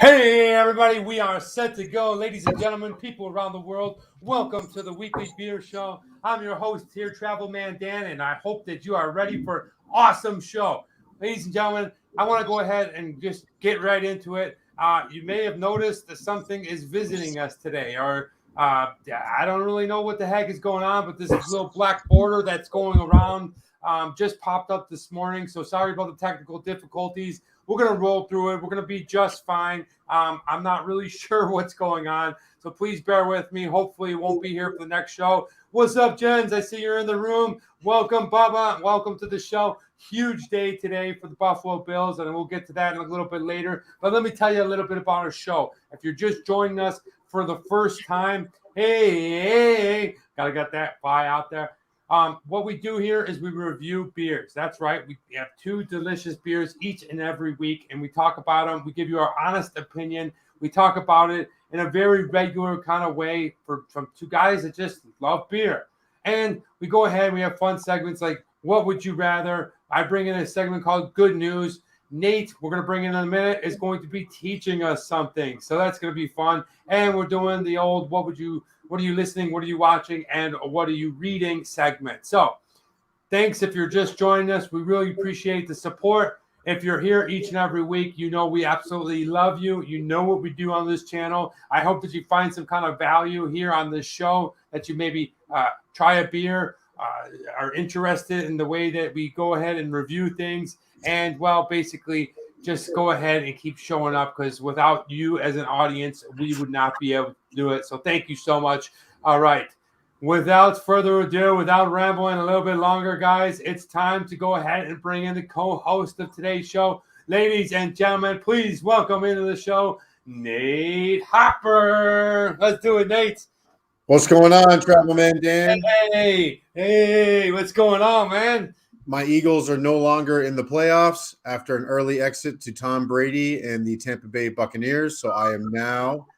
Hey everybody, we are set to go. Ladies and gentlemen, people around the world, welcome to the Weekly Beer Show. I'm your host here, Travel Man Dan, and I hope that you are ready for an awesome show. Ladies and gentlemen, I want to go ahead and just get right into it. You may have noticed that something is visiting us today, or I don't really know what the heck is going on, but this little black border that's going around just popped up this morning. So sorry about the technical difficulties. We're going to roll through it. We're going to be just fine. I'm not really sure what's going on, so please bear with me. Hopefully, it won't be here for the next show. What's up, Jens? I see you're in the room. Welcome, Bubba. Welcome to the show. Huge day today for the Buffalo Bills, and we'll get to that in a little bit later. But let me tell you a little bit about our show. If you're just joining us for the first time, hey, gotta get that fly out there. What we do here is we review beers. That's right. We have two delicious beers each and every week, and we talk about them. We give you our honest opinion. We talk about it in a very regular kind of way from two guys that just love beer. And we go ahead and we have fun segments like What Would You Rather? I bring in a segment called Good News. Nate, we're going to bring in a minute, is going to be teaching us something. So that's going to be fun. And we're doing the old what are you listening, what are you watching, and what are you reading segment. So thanks if you're just joining us. We really appreciate the support. If you're here each and every week, you know we absolutely love you. You know what we do on this channel. I hope that you find some kind of value here on this show, that you maybe try a beer, are interested in the way that we go ahead and review things. And, well, basically, just go ahead and keep showing up, because without you as an audience, we would not be able to do it. So thank you so much. All right. Without further ado, without rambling a little bit longer, guys, it's time to go ahead and bring in the co-host of today's show. Ladies and gentlemen, please welcome into the show, Nate Hopper. Let's do it, Nate. What's going on, Travel Man Dan? Hey, what's going on, man? My Eagles are no longer in the playoffs after an early exit to Tom Brady and the Tampa Bay Buccaneers. So I am now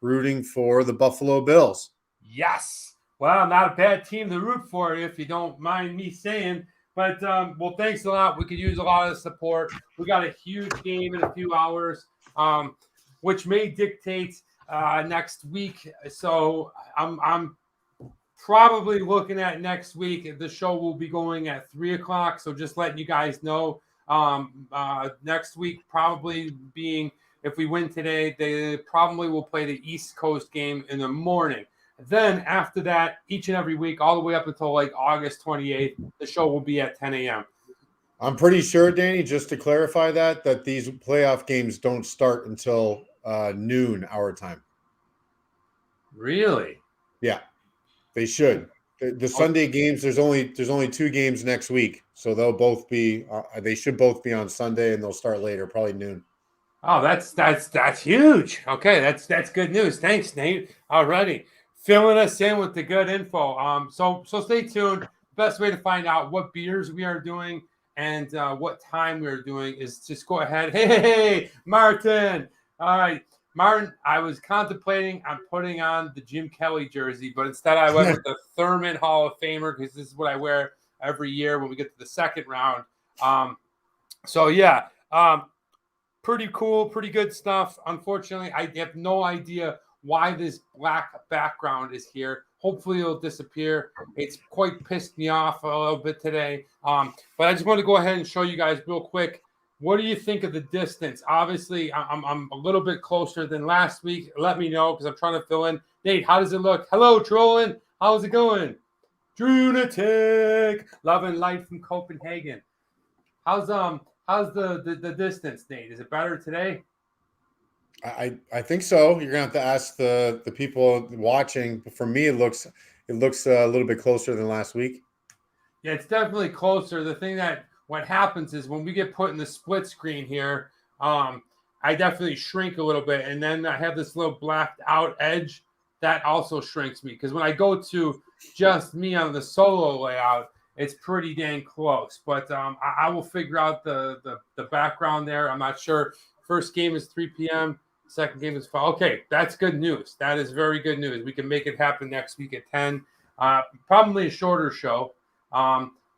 rooting for the Buffalo Bills. Yes. Well, not a bad team to root for, if you don't mind me saying. But, well, thanks a lot. We could use a lot of support. We got a huge game in a few hours, which may dictate next week. So I'm probably looking at next week. The show will be going at 3:00. So just letting you guys know, next week probably being, if we win today, they probably will play the East Coast game in the morning. Then after that, each and every week, all the way up until like August 28th, the show will be at 10 a.m. I'm pretty sure, Danny, just to clarify that these playoff games don't start until noon our time. Really? Yeah, they should. The Sunday games, there's only two games next week, so they'll both be. They should both be on Sunday, and they'll start later, probably noon. Oh, that's huge. Okay, that's good news. Thanks, Nate. Alrighty, filling us in with the good info. So stay tuned. Best way to find out what beers we are doing and what time we are doing is just go ahead. Hey, Martin. All right. Martin, I was contemplating on putting on the Jim Kelly jersey, but instead I went with the Thurman Hall of Famer, because this is what I wear every year when we get to the second round. Pretty cool, pretty good stuff. Unfortunately, I have no idea why this black background is here. Hopefully it'll disappear. It's quite pissed me off a little bit today. But I just want to go ahead and show you guys real quick. What do you think of the distance? Obviously, I'm a little bit closer than last week. Let me know, because I'm trying to fill in. Nate, how does it look? Hello, trolling. How's it going? Drunatic. Love and light from Copenhagen. How's the distance, Nate? Is it better today? I think so. You're gonna have to ask the people watching. But for me, it looks a little bit closer than last week. Yeah, it's definitely closer. The thing that what happens is when we get put in the split screen here, I definitely shrink a little bit, and then I have this little blacked out edge that also shrinks me, because when I go to just me on the solo layout, it's pretty dang close. But I will figure out the background there. I'm not sure. First game is 3 p.m. Second game is 5. Okay, that's good news. That is very good news. We can make it happen next week at 10. Probably a shorter show.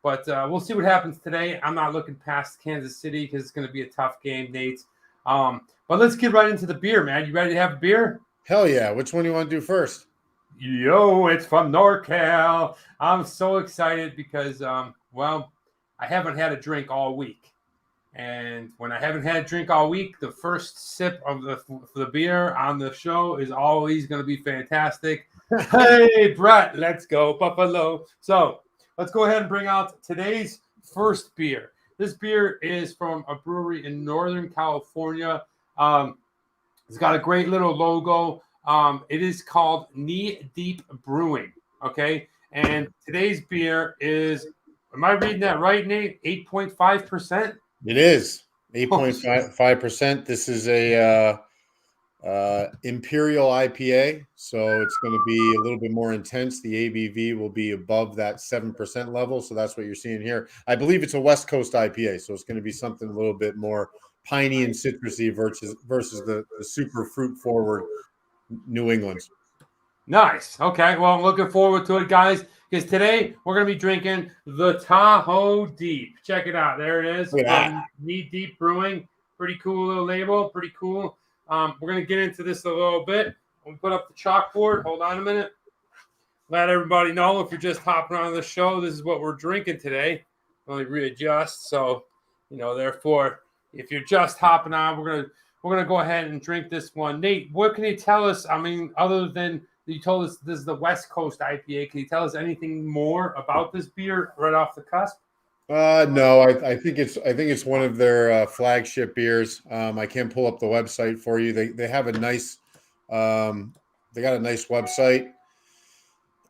But we'll see what happens today. I'm not looking past Kansas City, because it's going to be a tough game, Nate. But let's get right into the beer, man. You ready to have a beer? Hell yeah. Which one do you want to do first? Yo, it's from NorCal. I'm so excited because, well, I haven't had a drink all week. And when I haven't had a drink all week, the first sip of the beer on the show is always going to be fantastic. Hey, Brett, let's go, Buffalo. So let's go ahead and bring out today's first beer. This beer is from a brewery in Northern California. It's got a great little logo. It is called Knee Deep Brewing, okay? And today's beer is, am I reading that right, Nate? 8.5%? It is 8.5%. This is a Imperial IPA, so it's going to be a little bit more intense. The ABV will be above that 7% level, so that's what you're seeing here. I believe it's a West Coast IPA, so it's going to be something a little bit more piney and citrusy versus the super fruit forward New England's. Nice. Okay. Well, I'm looking forward to it, guys, because today we're going to be drinking the Tahoe Deep. Check it out. There it is. Knee Deep Brewing. Pretty cool little label. Pretty cool. We're going to get into this a little bit. We'll put up the chalkboard. Hold on a minute. Let everybody know if you're just hopping on the show, this is what we're drinking today. Let me readjust. So, therefore, if you're just hopping on, we're gonna go ahead and drink this one. Nate, what can you tell us? I mean, other than you told us this is the West Coast IPA, can you tell us anything more about this beer right off the cusp? No, I think it's one of their flagship beers. I can pull up the website for you. They have a nice they got a nice website.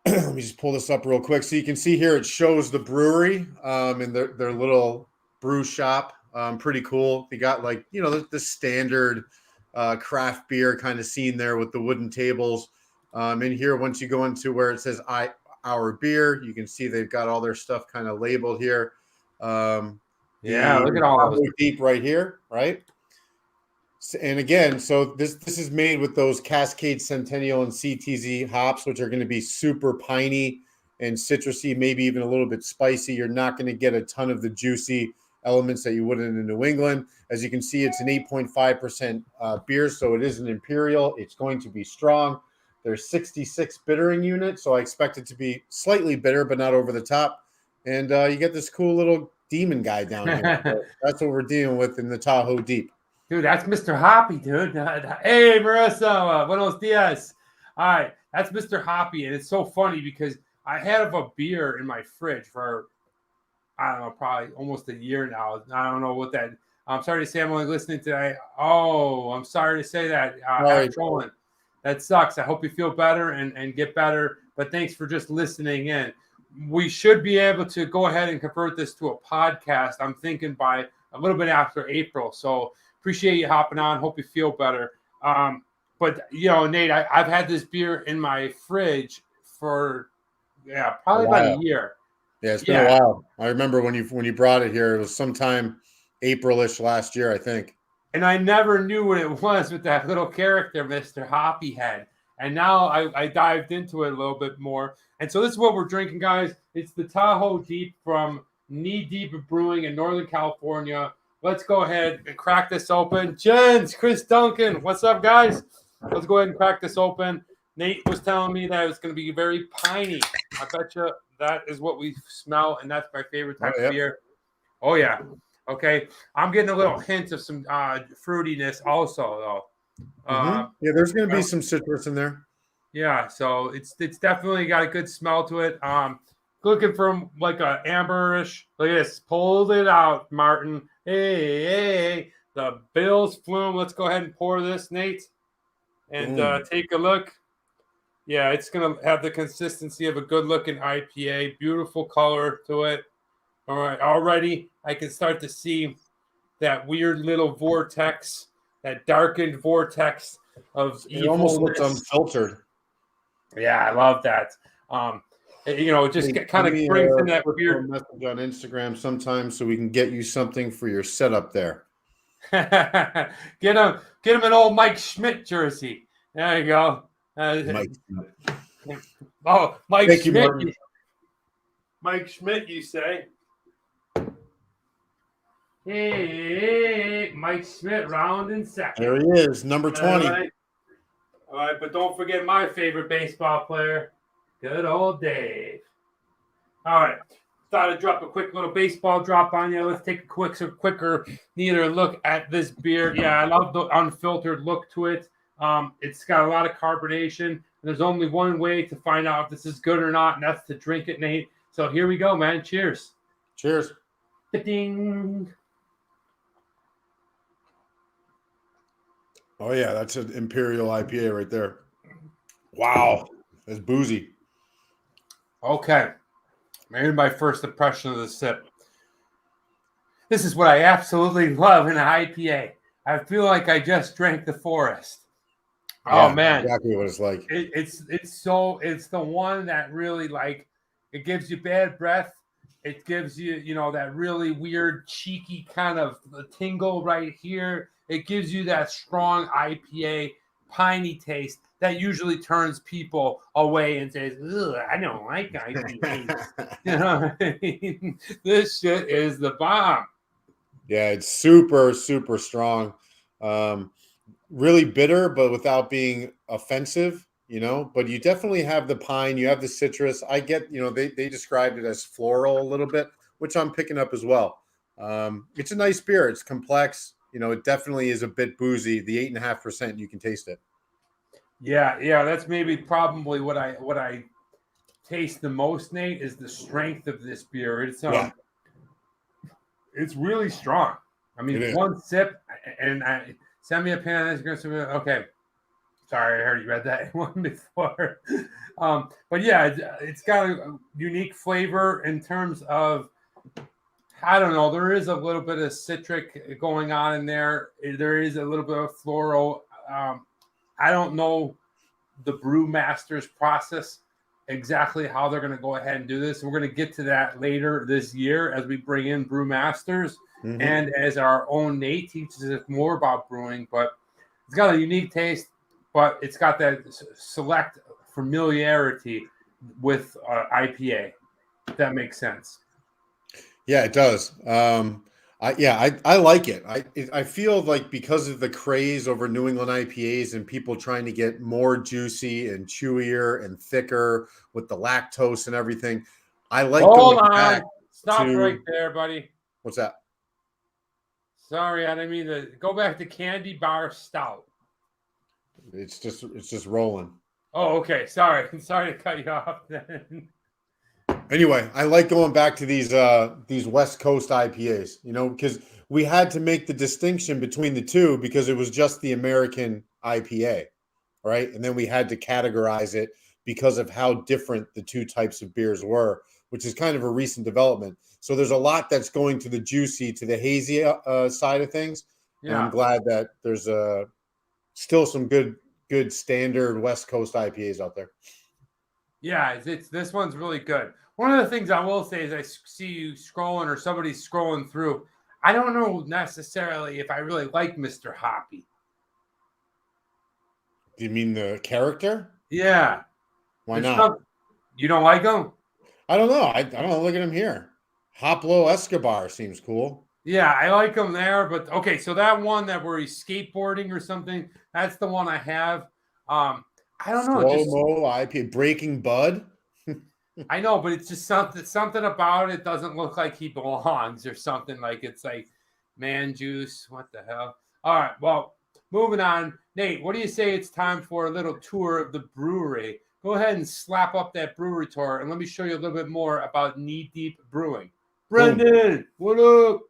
Let me just pull this up real quick so you can see here. It shows the brewery and their little brew shop. Pretty cool. They got the standard craft beer kind of scene there with the wooden tables. In here, once you go into where it says our beer, you can see they've got all their stuff kind of labeled here. Look at all of it. Deep right here, right? And again, so this is made with those Cascade Centennial and CTZ hops, which are going to be super piney and citrusy, maybe even a little bit spicy. You're not going to get a ton of the juicy elements that you would in New England. As you can see, it's an 8.5% beer, so it is an Imperial. It's going to be strong. There's 66 bittering units, so I expect it to be slightly bitter, but not over the top. And you get this cool little demon guy down here. So that's what we're dealing with in the Tahoe Deep. Dude, that's Mr. Hoppy, dude. Hey, Marissa, buenos dias. All right, that's Mr. Hoppy, and it's so funny because I had a beer in my fridge for, I don't know, probably almost a year now. I don't know what that. I'm sorry to say I'm only listening today. Oh, I'm sorry to say that. Trolling. That sucks. I hope you feel better and get better. But thanks for just listening in. We should be able to go ahead and convert this to a podcast. I'm thinking by a little bit after April. So appreciate you hopping on. Hope you feel better. But Nate, I've had this beer in my fridge for probably about a year. Yeah, it's been a while. I remember when you brought it here, it was sometime April-ish last year, I think. And I never knew what it was with that little character, Mr. Hoppy had. And now I dived into it a little bit more. And so this is what we're drinking, guys. It's the Tahoe Deep from Knee Deep Brewing in Northern California. Let's go ahead and crack this open. Jens, Chris Duncan, what's up, guys? Let's go ahead and crack this open. Nate was telling me that it was going to be very piney. I bet you that is what we smell, and that's my favorite type of beer. Oh, yeah. Okay. I'm getting a little hint of some fruitiness also, though. There's going to be some citrus in there. Yeah, so it's definitely got a good smell to it. Looking for like a amberish. Look at this. Pulled it out, Martin. Hey. The Bills flume. Let's go ahead and pour this, Nate, and take a look. Yeah, it's going to have the consistency of a good-looking IPA. Beautiful color to it. All right, already I can start to see that weird little vortex, that darkened vortex of it almost looks unfiltered. Yeah, I love that. It just kind of brings in that weird message on Instagram sometimes so we can get you something for your setup there. Get him an old Mike Schmidt jersey. There you go. Mike. Mike Thank Schmidt. You, Mike Schmidt, you say? Hey, Mike Schmidt, round and second. There he is, number 20. All right, but don't forget my favorite baseball player, good old Dave. All right, thought I'd drop a quick little baseball drop on you. Let's take a quicker, neater look at this beer. Yeah, I love the unfiltered look to it. It's got a lot of carbonation. There's only one way to find out if this is good or not, and that's to drink it, Nate. So here we go, man. Cheers. Cheers. Ding. Oh, yeah, that's an Imperial IPA right there. Wow, that's boozy. Okay. Maybe my first impression of the sip. This is what I absolutely love in an IPA. I feel like I just drank the forest. Yeah, oh man, exactly what it's like. It's the one that really, like, it gives you bad breath. It gives you, that really weird, cheeky kind of tingle right here. It gives you that strong IPA, piney taste that usually turns people away and says, "Ugh, I don't like IPAs." You know what I mean? This shit is the bomb. Yeah, it's super, super strong. Really bitter, but without being offensive, But you definitely have the pine, you have the citrus. I get, they described it as floral a little bit, which I'm picking up as well. It's a nice beer. It's complex. It definitely is a bit boozy. The 8.5%, you can taste it. Yeah, that's probably what I taste the most, Nate, is the strength of this beer. It's really strong. I mean, one sip, and send me a pen on this. Okay, sorry, I already read that one before. But yeah, it's got a unique flavor in terms of, I don't know, there is a little bit of citric going on in there. There is a little bit of floral. I don't know the brewmaster's process, exactly how they're going to go ahead and do this. We're going to get to that later this year as we bring in brewmasters and as our own Nate teaches us more about brewing. But it's got a unique taste, but it's got that select familiarity with IPA, if that makes sense. Yeah, it does. I like it. I feel like because of the craze over New England IPAs and people trying to get more juicy and chewier and thicker with the lactose and everything, I like Hold going on. back. Stop right there, buddy. What's that? Sorry, I didn't mean to go back to candy bar stout. It's just rolling. Oh, okay. Sorry to cut you off. Anyway, I like going back to these West Coast IPAs, because we had to make the distinction between the two because it was just the American IPA, right? And then we had to categorize it because of how different the two types of beers were, which is kind of a recent development. So there's a lot that's going to the juicy, to the hazy side of things. Yeah. And I'm glad that there's still some good standard West Coast IPAs out there. Yeah, this one's really good. One of the things I will say is I see you scrolling or somebody's scrolling through. I don't know necessarily if I really like Mr. Hoppy. Do you mean the character? Yeah. Why not? You don't like him? I don't know. I don't know. Look at him here. Hoplo Escobar seems cool. Yeah, I like him there. But okay, so that one that where he's skateboarding or something, that's the one I have. I don't know. Slow-mo IPA, Breaking Bud. I know, but it's just something about it doesn't look like he belongs or something. Like it's like man juice. What the hell? All right, well, moving on. Nate, what do you say it's time for a little tour of the brewery? Go ahead and slap up that brewery tour, and let me show you a little bit more about Knee Deep Brewing. Brendan, what up?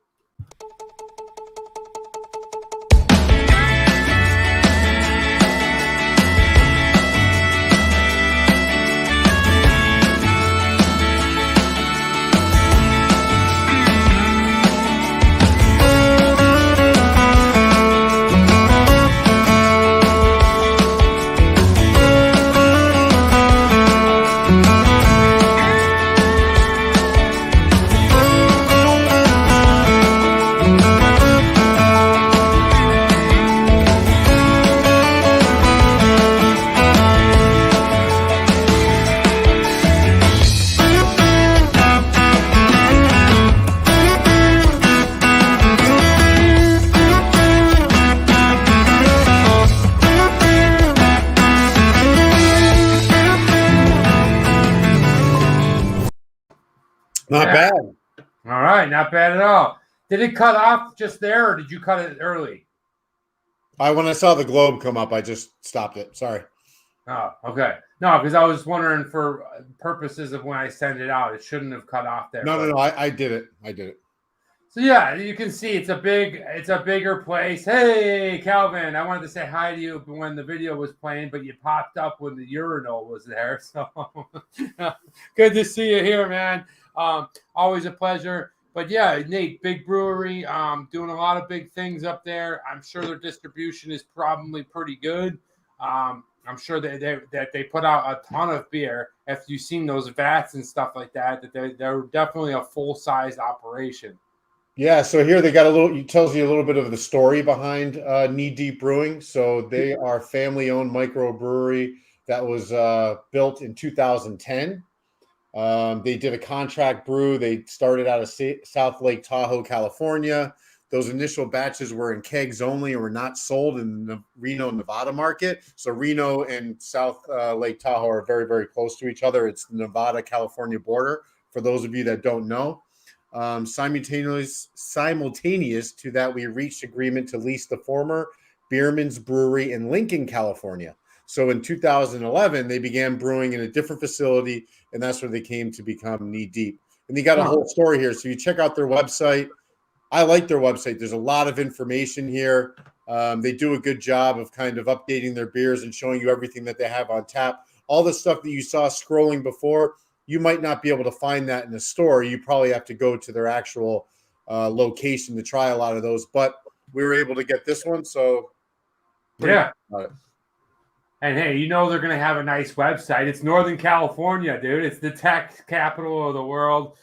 Not Yeah. bad. All right, not bad at all. Did it cut off just there, or did you cut it early? When I saw the globe come up, I just stopped it. Sorry. Oh, okay. No, because I was wondering for purposes of when I send it out, it shouldn't have cut off there. No. I did it. I did it. So yeah, you can see it's a bigger place. Hey, Calvin, I wanted to say hi to you when the video was playing, but you popped up when the urinal was there. So good to see you here, man. Always a pleasure. But yeah, Nate, big brewery, doing a lot of big things up there. I'm sure their distribution is probably pretty good. I'm sure that they put out a ton of beer. If you've seen those vats and stuff like that, they're definitely a full-sized operation. Yeah, so here they got it tells you a little bit of the story behind Knee Deep Brewing. So they are family-owned microbrewery that was built in 2010. They did a contract brew. They started out of South Lake Tahoe, California. Those initial batches were in kegs only and were not sold in the Reno, Nevada market. So Reno and South Lake Tahoe are very, very close to each other. It's the Nevada-California border, for those of you that don't know. Simultaneous to that, we reached agreement to lease the former Beerman's Brewery in Lincoln, California. So in 2011, they began brewing in a different facility, and that's where they came to become Knee Deep. And they got a whole story here. So you check out their website. I like their website. There's a lot of information here. They do a good job of kind of updating their beers and showing you everything that they have on tap. All the stuff that you saw scrolling before, you might not be able to find that in the store. You probably have to go to their actual location to try a lot of those. But we were able to get this one, so yeah. And hey, you know they're going to have a nice website. It's Northern California, dude. It's the tech capital of the world.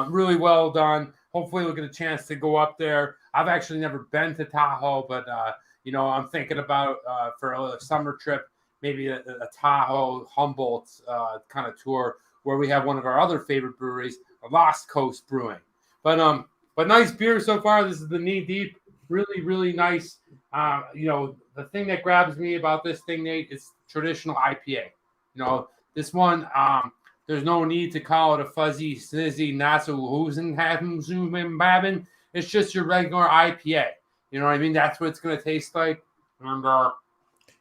Really well done. Hopefully we'll get a chance to go up there. I've actually never been to Tahoe, but, I'm thinking about for a summer trip, maybe a Tahoe Humboldt kind of tour where we have one of our other favorite breweries, West Coast Brewing. But nice beer so far. This is the Knee Deep. Really, really nice. The thing that grabs me about this thing, Nate, is traditional IPA. This one, there's no need to call it a fuzzy, snizzy, nasu, it's just your regular IPA. You know what I mean? That's what it's going to taste like. And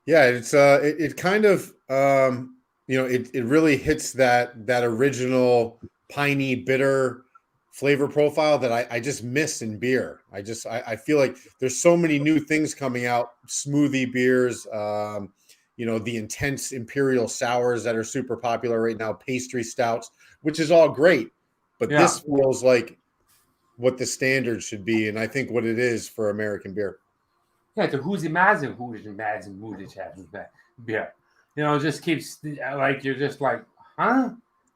yeah, it's it kind of it really hits that original piney, bitter flavor profile that I just miss in beer. I feel like there's so many new things coming out, smoothie beers, the intense imperial sours that are super popular right now, pastry stouts, which is all great. But this feels like what the standard should be, and I think what it is for American beer. Yeah, to who's imagine beer. It just keeps like you're just like, huh?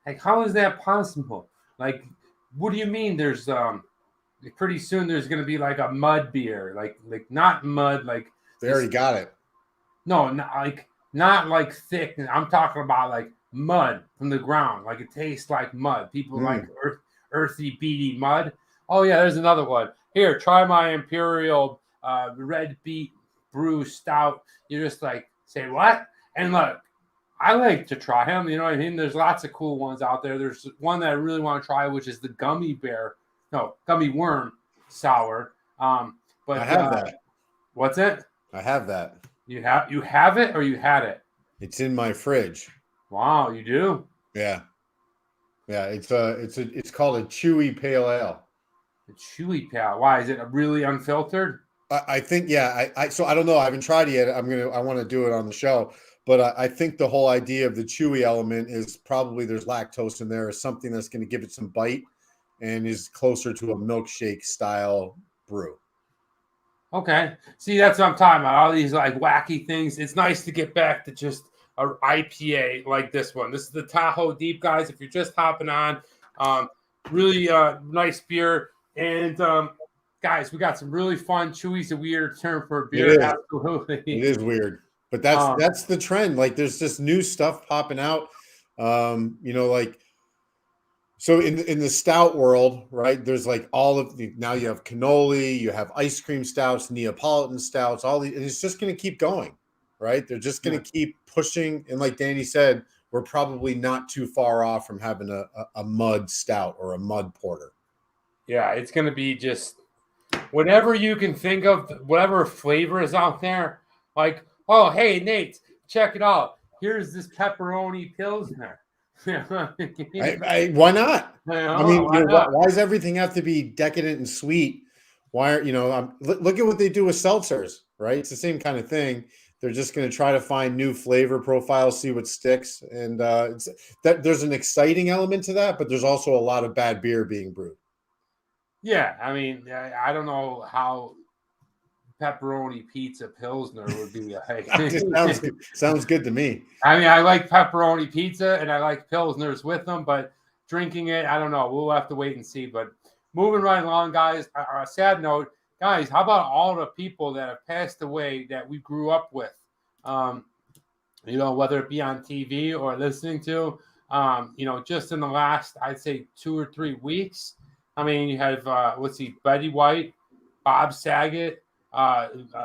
Like, how is that possible? Like, what do you mean? There's pretty soon there's gonna be like a mud beer, like not mud, like they already got it. No, not like thick. I'm talking about like mud from the ground, like it tastes like mud. People like earthy, beady mud. Oh yeah, there's another one. Here, try my Imperial Red Beet Brew Stout. You just like say what? And look, I like to try them. You know what I mean? There's lots of cool ones out there. There's one that I really want to try, which is the gummy worm sour. But I have that. What's it? I have that. You have it, or you had it? It's in my fridge. Wow, you do? Yeah. It's called a Chewy Pale Ale. A Chewy Pale. Why is it really unfiltered? I think so I don't know. I haven't tried it yet. I want to do it on the show. But I think the whole idea of the chewy element is probably there's lactose in there, or something that's going to give it some bite and is closer to a milkshake style brew. Okay. See, that's what I'm talking about. All these like wacky things. It's nice to get back to just an IPA like this one. This is the Tahoe Deep, guys. If you're just hopping on, really nice beer. And guys, we got some really fun. Chewy's a weird term for a beer. Absolutely. It is weird. But that's the trend. Like there's just new stuff popping out. So in the stout world, right? There's like now you have cannoli, you have ice cream stouts, Neapolitan stouts, all these, and it's just going to keep going, right? They're just going to keep pushing. And like Danny said, we're probably not too far off from having a mud stout or a mud porter. Yeah, it's going to be just whatever you can think of, whatever flavor is out there. Like, oh, hey, Nate, check it out. Here's this pepperoni pilsner. Why not? I mean, why does everything have to be decadent and sweet? Why are look at what they do with seltzers, right? It's the same kind of thing. They're just going to try to find new flavor profiles, see what sticks, and there's an exciting element to that, but there's also a lot of bad beer being brewed. Yeah, I mean, I don't know how pepperoni pizza pilsner would be. sounds good to me. I mean, I like pepperoni pizza and I like pilsners with them, but drinking it, I don't know. We'll have to wait and see. But moving right along, guys. A sad note, guys. How about all the people that have passed away that we grew up with? Whether it be on TV or listening to. Just in the last, I'd say 2 or 3 weeks. I mean, you have Betty White, Bob Saget.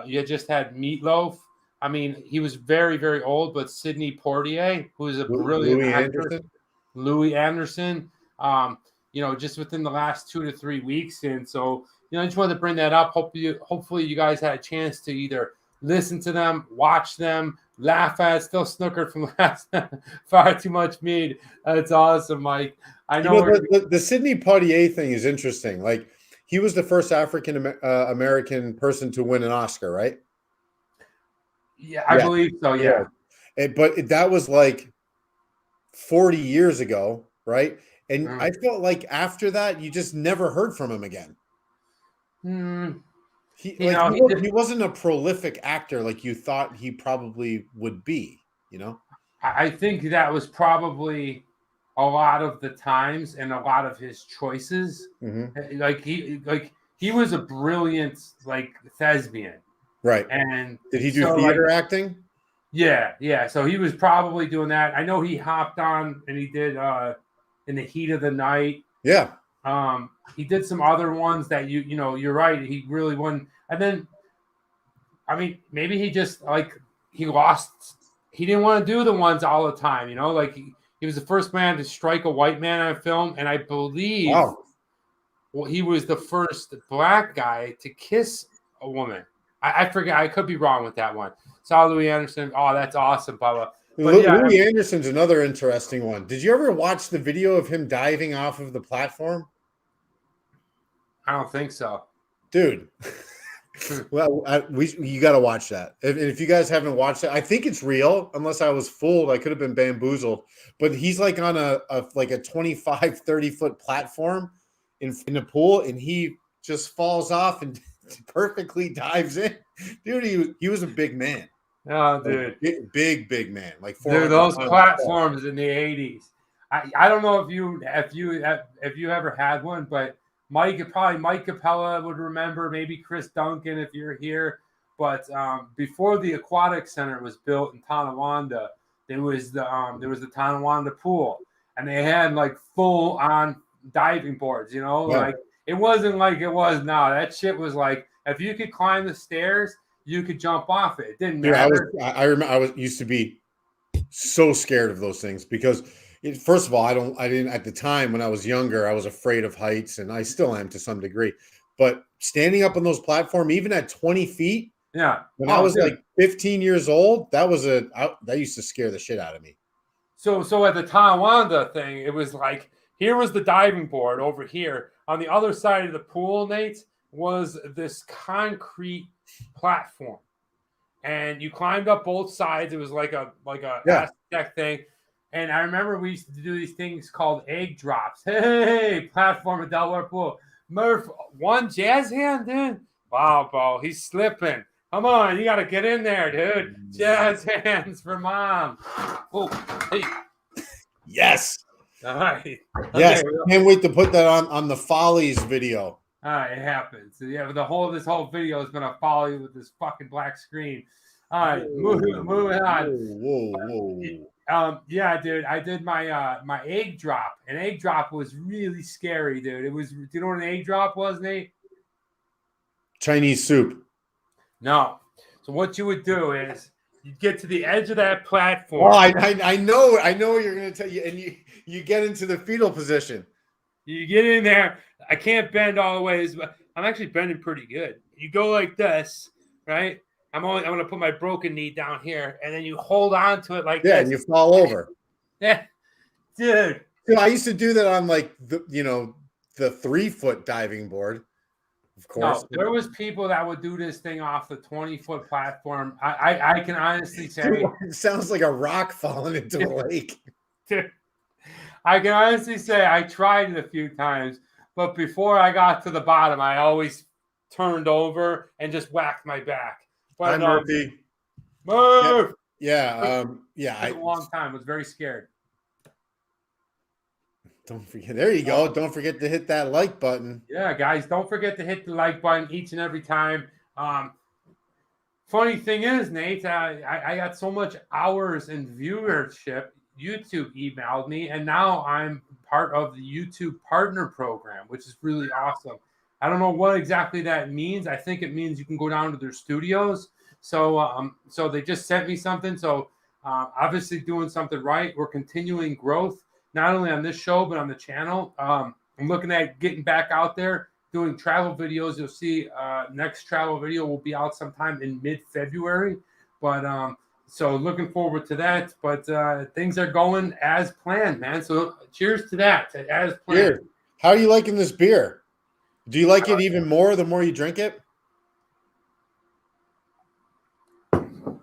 You just had Meatloaf. I mean, he was very, very old, but Sidney Poitier, who is a brilliant actor, Louis Anderson. Just within the last 2 to 3 weeks, and so I just wanted to bring that up. Hopefully, you guys had a chance to either listen to them, watch them, laugh at. Still snookered from last far too much mead. That's awesome, Mike. I know the Sidney Poitier thing is interesting. Like, he was the first African American person to win an Oscar, right? Yeah, I believe so. Yeah. But that was like 40 years ago, right? And I felt like after that, you just never heard from him again. He wasn't a prolific actor like you thought he probably would be, I think that was probably a lot of the times and a lot of his choices. Mm-hmm. He was a brilliant thespian. Right. And did he do theater acting? Yeah. So he was probably doing that. I know he hopped on and he did In the Heat of the Night. Yeah. He did some other ones that you're right. He really won. And then, I mean, maybe he just he lost. He didn't want to do the ones all the time, he was the first man to strike a white man on a film. And I believe he was the first black guy to kiss a woman. I forget. I could be wrong with that one. Saw Louis Anderson. Oh, that's awesome, Bubba. Louis Anderson's another interesting one. Did you ever watch the video of him diving off of the platform? I don't think so, dude. Well, you got to watch that. If you guys haven't watched it, I think it's real. Unless I was fooled, I could have been bamboozled. But he's like on a 25, 30 foot platform in a pool, and he just falls off and perfectly dives in. Dude, he was a big man. Oh, dude, big man. Like those platforms in the 80s. I don't know if you ever had one, but Mike Capella would remember, maybe Chris Duncan if you're here. But before the Aquatic Center was built in Tonawanda, there was the Tonawanda pool, and they had full on diving boards. It wasn't like it was now. That shit was if you could climb the stairs, you could jump off it. It didn't matter. I remember used to be so scared of those things because. First of all, I didn't at the time when I was younger, I was afraid of heights, and I still am to some degree. But standing up on those platforms, even at 20 feet, when I was 15 years old, that used to scare the shit out of me. So at the Tonawanda thing, it was here was the diving board over here. On the other side of the pool, Nate, was this concrete platform, and you climbed up both sides. It was like a Aztec thing. And I remember we used to do these things called egg drops. Hey, platform at Delaware Pool. Murph, one jazz hand, dude. Wow, bro, he's slipping. Come on, you got to get in there, dude. Jazz hands for mom. Oh, hey. Yes. All right. Yes. Okay. Can't wait to put that on the Follies video. All right, it happens. So, yeah, this whole video is going to follow you with this fucking black screen. All right, moving on. Whoa. Yeah, dude, I did my my egg drop. An egg drop was really scary, dude. It was. Do you know what an egg drop was, Nate? Chinese soup. No. So what you would do is You get to the edge of that platform. Well, I know what you're going to tell you, and you get into the fetal position. You get in there. I can't bend all the ways, but I'm actually bending pretty good. You go like this, right? I'm going to put my broken knee down here, and then you hold on to it like this. Yeah, and you fall over. Yeah, dude. I used to do that on like the 3-foot diving board. Of course. No, there was people that would do this thing off the 20-foot platform. I can honestly say it sounds like a rock falling into a lake. I can honestly say I tried it a few times, but before I got to the bottom, I always turned over and just whacked my back. But, Hi, Murphy. Murph! Yeah. It took a long time. I was very scared. Don't forget. There you go. Don't forget to hit that like button. Yeah, guys, don't forget to hit the like button each and every time. Funny thing is, Nate, I got so much hours in viewership. YouTube emailed me, and now I'm part of the YouTube Partner Program, which is really awesome. I don't know what exactly that means. I think it means you can go down to their studios. So they just sent me something. So obviously doing something right. We're continuing growth, not only on this show, but on the channel. I'm looking at getting back out there, doing travel videos. You'll see next travel video will be out sometime in mid-February. But so looking forward to that. But things are going as planned, man. So cheers to that, as planned. Cheers. How are you liking this beer? Do you like it even more the more you drink it?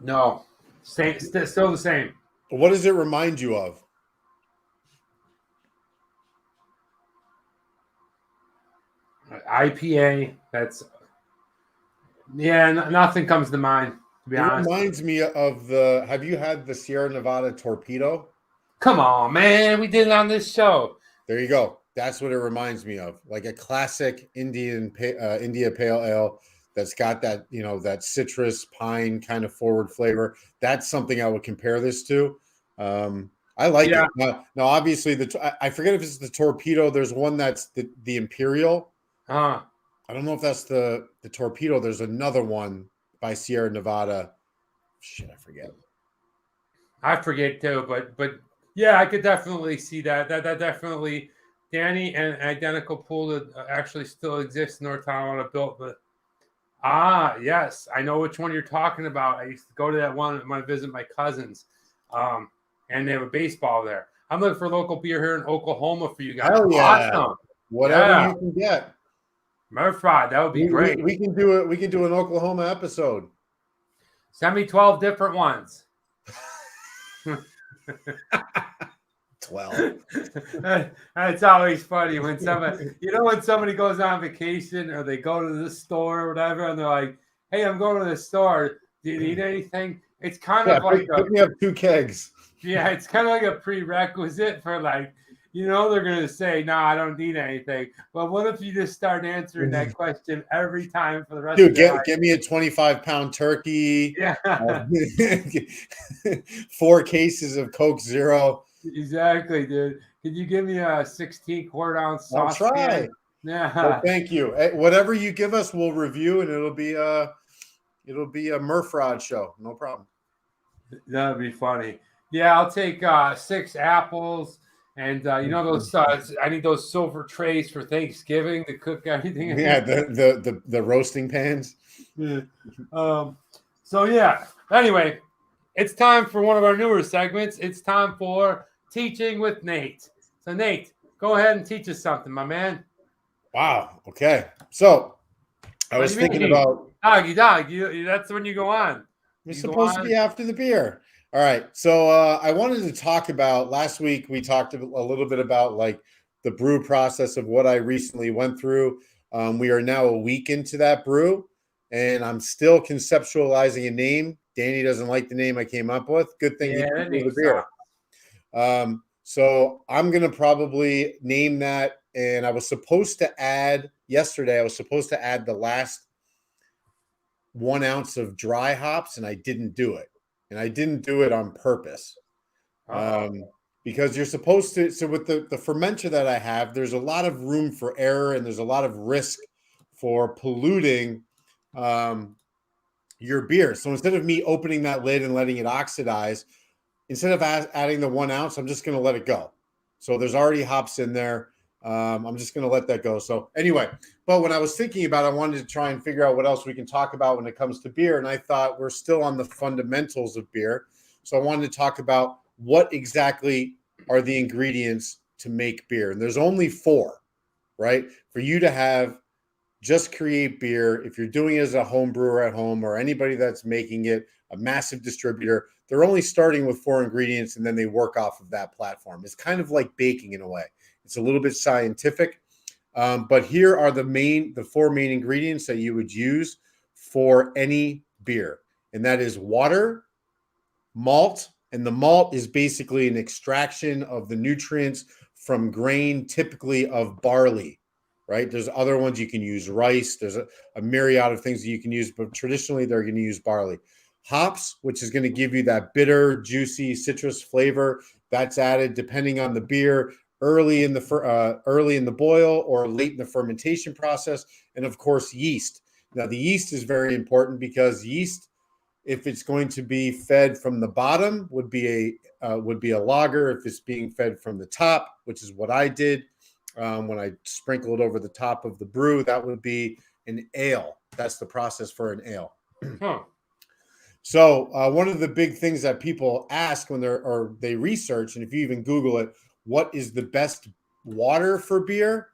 No, still the same. What does it remind you of? IPA. Nothing comes to mind, to be honest. It reminds me of have you had the Sierra Nevada Torpedo? Come on, man. We did it on this show. There you go. That's what it reminds me of. Like a classic India Pale Ale that's got that, that citrus pine kind of forward flavor. That's something I would compare this to. I like it. Now, obviously, I forget if it's the Torpedo. There's one that's the Imperial. I don't know if that's the Torpedo. There's another one by Sierra Nevada. Shit, I forget. I forget too, but yeah, I could definitely see that. That definitely, Danny and Identical Pool that actually still exists in North Carolina built the. Yes, I know which one you're talking about. I used to go to that one when I visit my cousins, and they have a baseball there. I'm looking for local beer here in Oklahoma for you guys. Hell yeah. Awesome. Whatever you can get. Murphy, that would be great. We can do it. We can do an Oklahoma episode. Send me 12 different ones. 12. That's always funny when somebody goes on vacation or they go to the store or whatever, and they're like, "Hey, I'm going to the store. Do you need anything?" It's kind of like pick me up 2 kegs. Yeah, it's kind of like a prerequisite for they're going to say, "No, I don't need anything." But what if you just start answering that question every time for the rest of your life? Give me a 25-pound turkey. Yeah. 4 cases of Coke Zero. Exactly, dude. Could you give me a 16-quart ounce sauce? I'll try. Can? Yeah. Well, thank you. Whatever you give us, we'll review, and it'll be a Murph Rod show. No problem. That'd be funny. Yeah, I'll take 6 apples, and those. I need those silver trays for Thanksgiving to cook everything. Yeah, the roasting pans. Yeah. So yeah. Anyway, it's time for one of our newer segments. It's time for Teaching with Nate. So Nate, go ahead and teach us something, my man. Wow. Okay. So I was thinking about doggy. That's when you go on. It's supposed to be after the beer. All right. So I wanted to talk about last week. We talked a little bit about like the brew process of what I recently went through. We are now a week into that brew, and I'm still conceptualizing a name. Danny doesn't like the name I came up with. Good thing you didn't do the beer. So I'm going to probably name that. And I was supposed to add yesterday, the last 1 ounce of dry hops, and I didn't do it. And I didn't do it on purpose. Because you're supposed to. So with the fermenter that I have, there's a lot of room for error, and there's a lot of risk for polluting your beer. So instead of me opening that lid and letting it oxidize, instead of adding the 1 ounce, I'm just going to let it go. So there's already hops in there. I'm just going to let that go. So anyway, but when I was thinking about it, I wanted to try and figure out what else we can talk about when it comes to beer. And I thought we're still on the fundamentals of beer. So I wanted to talk about what exactly are the ingredients to make beer. And there's only 4, right? For you to have just create beer, if you're doing it as a home brewer at home or anybody that's making it, a massive distributor, they're only starting with 4 ingredients and then they work off of that platform. It's kind of like baking in a way. It's a little bit scientific, but here are the 4 main ingredients that you would use for any beer. And that is water, malt, and the malt is basically an extraction of the nutrients from grain, typically of barley, right? There's other ones you can use, rice. There's a myriad of things that you can use, but traditionally they're going to use barley. Hops, which is going to give you that bitter, juicy citrus flavor. That's added depending on the beer, early in the boil or late in the fermentation process. And of course, yeast. Now, the yeast is very important because yeast, if it's going to be fed from the bottom, would be a lager. If it's being fed from the top, which is what I did when I sprinkled over the top of the brew, that would be an ale. That's the process for an ale. Huh. So one of the big things that people ask when they research, and if you even Google it, what is the best water for beer?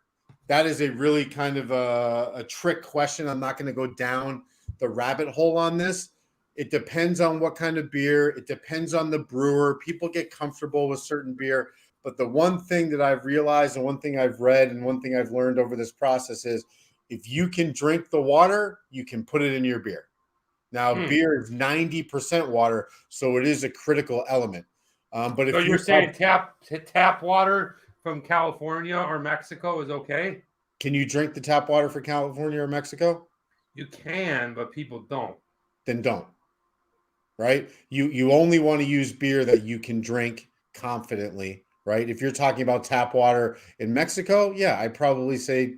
That is a really kind of a trick question. I'm not going to go down the rabbit hole on this. It depends on what kind of beer. It depends on the brewer. People get comfortable with certain beer. But the one thing that I've realized and one thing I've read and one thing I've learned over this process is if you can drink the water, you can put it in your beer. Now, beer is 90% water, so it is a critical element. But if you're saying tap water from California or Mexico is okay? Can you drink the tap water for California or Mexico? You can, but people don't. Then don't. Right? You only want to use beer that you can drink confidently, right? If you're talking about tap water in Mexico, yeah, I'd probably say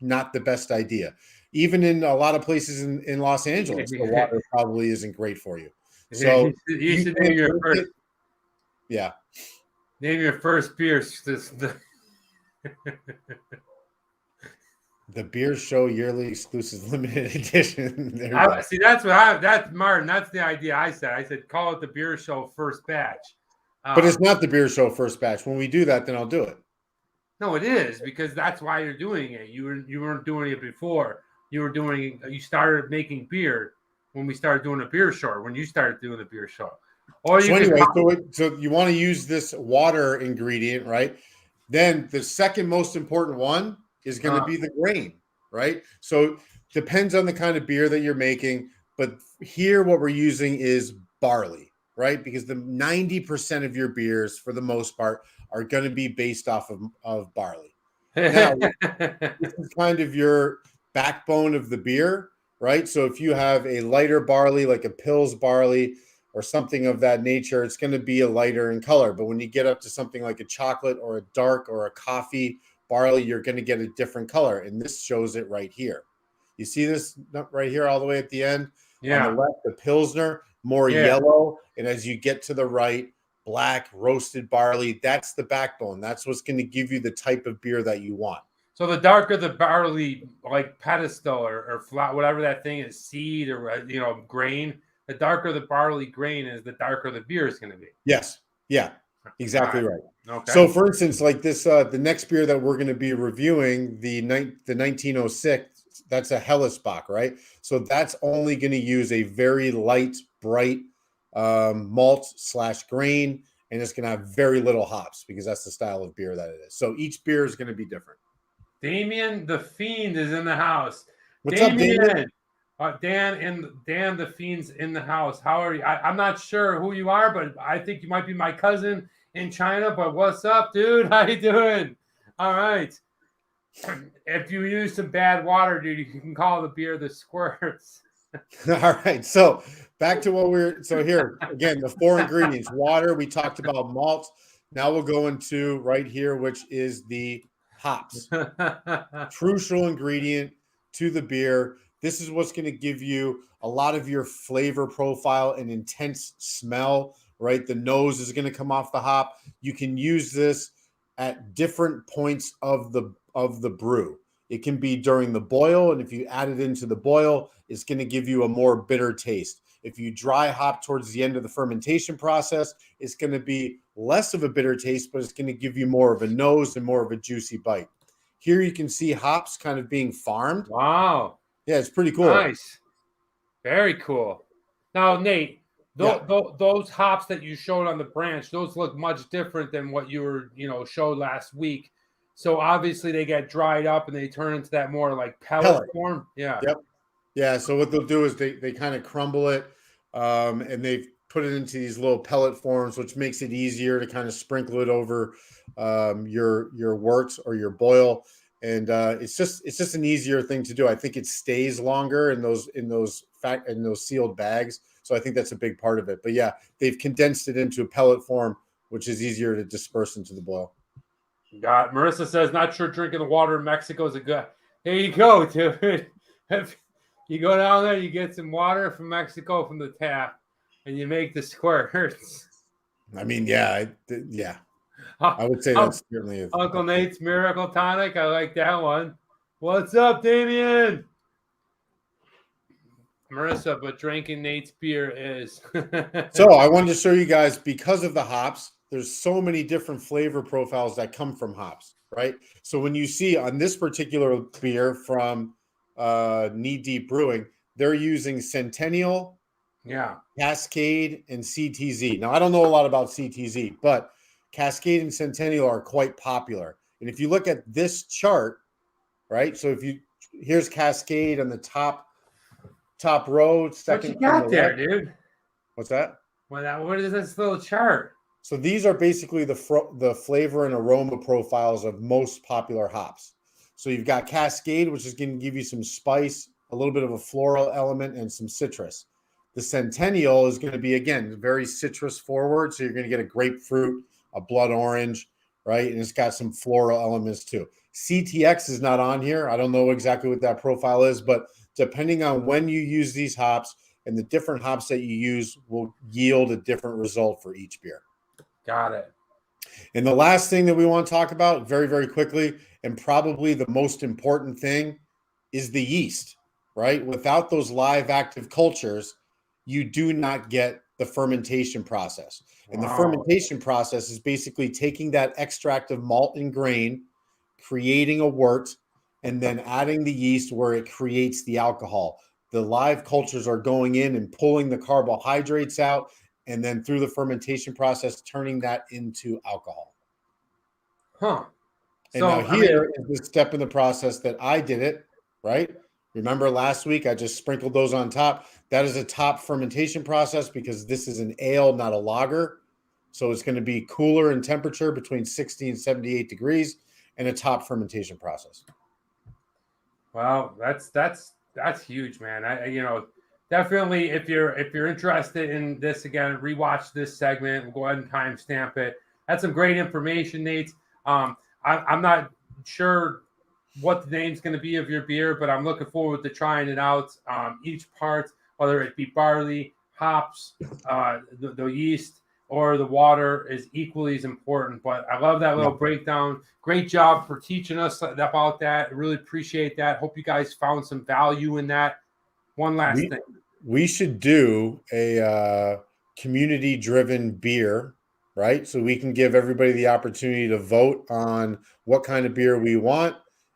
not the best idea. Even in a lot of places in Los Angeles, the water probably isn't great for you. So you should name your first. Yeah. Name your first beer. The Beer Show Yearly Exclusive Limited Edition. See, that's Martin. That's the idea I said. I said, call it the Beer Show First Batch. But it's not the Beer Show First Batch. When we do that, then I'll do it. No, it is, because that's why you're doing it. You weren't doing it before. You started making beer when we started doing a beer show, when you started doing the beer show. Or so anyway, so you want to use this water ingredient, right? Then the second most important one is going to be the grain, right? So depends on the kind of beer that you're making, but here what we're using is barley, right? Because the 90% of your beers, for the most part, are going to be based off of barley. Now, this is kind of your backbone of the beer, right? So if you have a lighter barley, like a Pils barley or something of that nature, it's going to be a lighter in color. But when you get up to something like a chocolate or a dark or a coffee barley, you're going to get a different color. And this shows it right here. You see this right here all the way at the end? Yeah. On the left, the Pilsner, more yellow. And as you get to the right, black roasted barley. That's the backbone. That's what's going to give you the type of beer that you want. So the darker the barley, like pedestal or flat, whatever that thing is, seed or grain, the darker the barley grain is, the darker the beer is going to be. Yes. Yeah. Exactly right. Okay. So, for instance, like this, the next beer that we're going to be reviewing, the 1906, that's a Hellesbock, right? So that's only going to use a very light, bright malt / grain, and it's going to have very little hops because that's the style of beer that it is. So each beer is going to be different. Damien the Fiend is in the house. What's up, Damien? Dan the Fiend's in the house. How are you? I'm not sure who you are, but I think you might be my cousin in China. But what's up, dude? How you doing? All right. If you use some bad water, dude, you can call the beer the Squirts. All right. So back to so here again, the 4 ingredients: water. We talked about malt. Now we'll go into right here, which is the hops. Crucial ingredient to the beer. This is what's going to give you a lot of your flavor profile and intense smell, right? The nose is going to come off the hop. You can use this at different points of the brew. It can be during the boil, and if you add it into the boil, it's going to give you a more bitter taste. If you dry hop towards the end of the fermentation process, it's going to be less of a bitter taste, but it's going to give you more of a nose and more of a juicy bite. Here you can see hops kind of being farmed. Wow. Yeah, it's pretty cool. Nice. Very cool. Now, Nate, those hops that you showed on the branch, those look much different than what you were, showed last week. So obviously they get dried up and they turn into that more like pellet form. Yeah. Yep. Yeah. So what they'll do is they kind of crumble it, and they've put it into these little pellet forms, which makes it easier to kind of sprinkle it over your wort or your boil. And it's just an easier thing to do. I think it stays longer in those sealed bags. So I think that's a big part of it. But yeah, they've condensed it into a pellet form, which is easier to disperse into the boil. God, Marissa says, not sure drinking the water in Mexico is a good. There you go, dude. If you go down there, you get some water from Mexico from the tap, and you make the squirts. I mean, yeah. I would say that's certainly Uncle Nate's Miracle Tonic. I like that one. What's up, Damien? Marissa, but drinking Nate's beer is. So I wanted to show you guys, because of the hops, there's so many different flavor profiles that come from hops, right? So when you see on this particular beer from Knee Deep Brewing, they're using Centennial, Cascade, and CTZ. Now, I don't know a lot about CTZ, but Cascade and Centennial are quite popular. And if you look at this chart, right? So here's Cascade on the top row. Second, what you got there, dude? What's that? What is this little chart? So these are basically the flavor and aroma profiles of most popular hops. So you've got Cascade, which is going to give you some spice, a little bit of a floral element, and some citrus. The Centennial is going to be, again, very citrus forward. So you're going to get a grapefruit, a blood orange, right? And it's got some floral elements too. CTX is not on here. I don't know exactly what that profile is, but depending on when you use these hops and the different hops that you use will yield a different result for each beer. Got it. And the last thing that we want to talk about very, very quickly, and probably the most important thing, is the yeast, right? Without those live active cultures, you do not get the fermentation process. And the fermentation process is basically taking that extract of malt and grain, creating a wort, and then adding the yeast where it creates the alcohol. The live cultures are going in and pulling the carbohydrates out, and then through the fermentation process, turning that into alcohol. Huh. And so, now here is the step in the process that I did it, right? Remember last week, I just sprinkled those on top. That is a top fermentation process because this is an ale, not a lager. So it's going to be cooler in temperature between 60 and 78 degrees and a top fermentation process. Wow, that's huge, man. Definitely, if you're interested in this, again, rewatch this segment. We'll go ahead and timestamp it. That's some great information, Nate. I'm not sure what the name's going to be of your beer, but I'm looking forward to trying it out. Each part, whether it be barley, hops, the yeast, or the water, is equally as important. But I love that little breakdown. Great job for teaching us about that. I really appreciate that. Hope you guys found some value in that. One last thing. We should do a community-driven beer, right? So we can give everybody the opportunity to vote on what kind of beer we want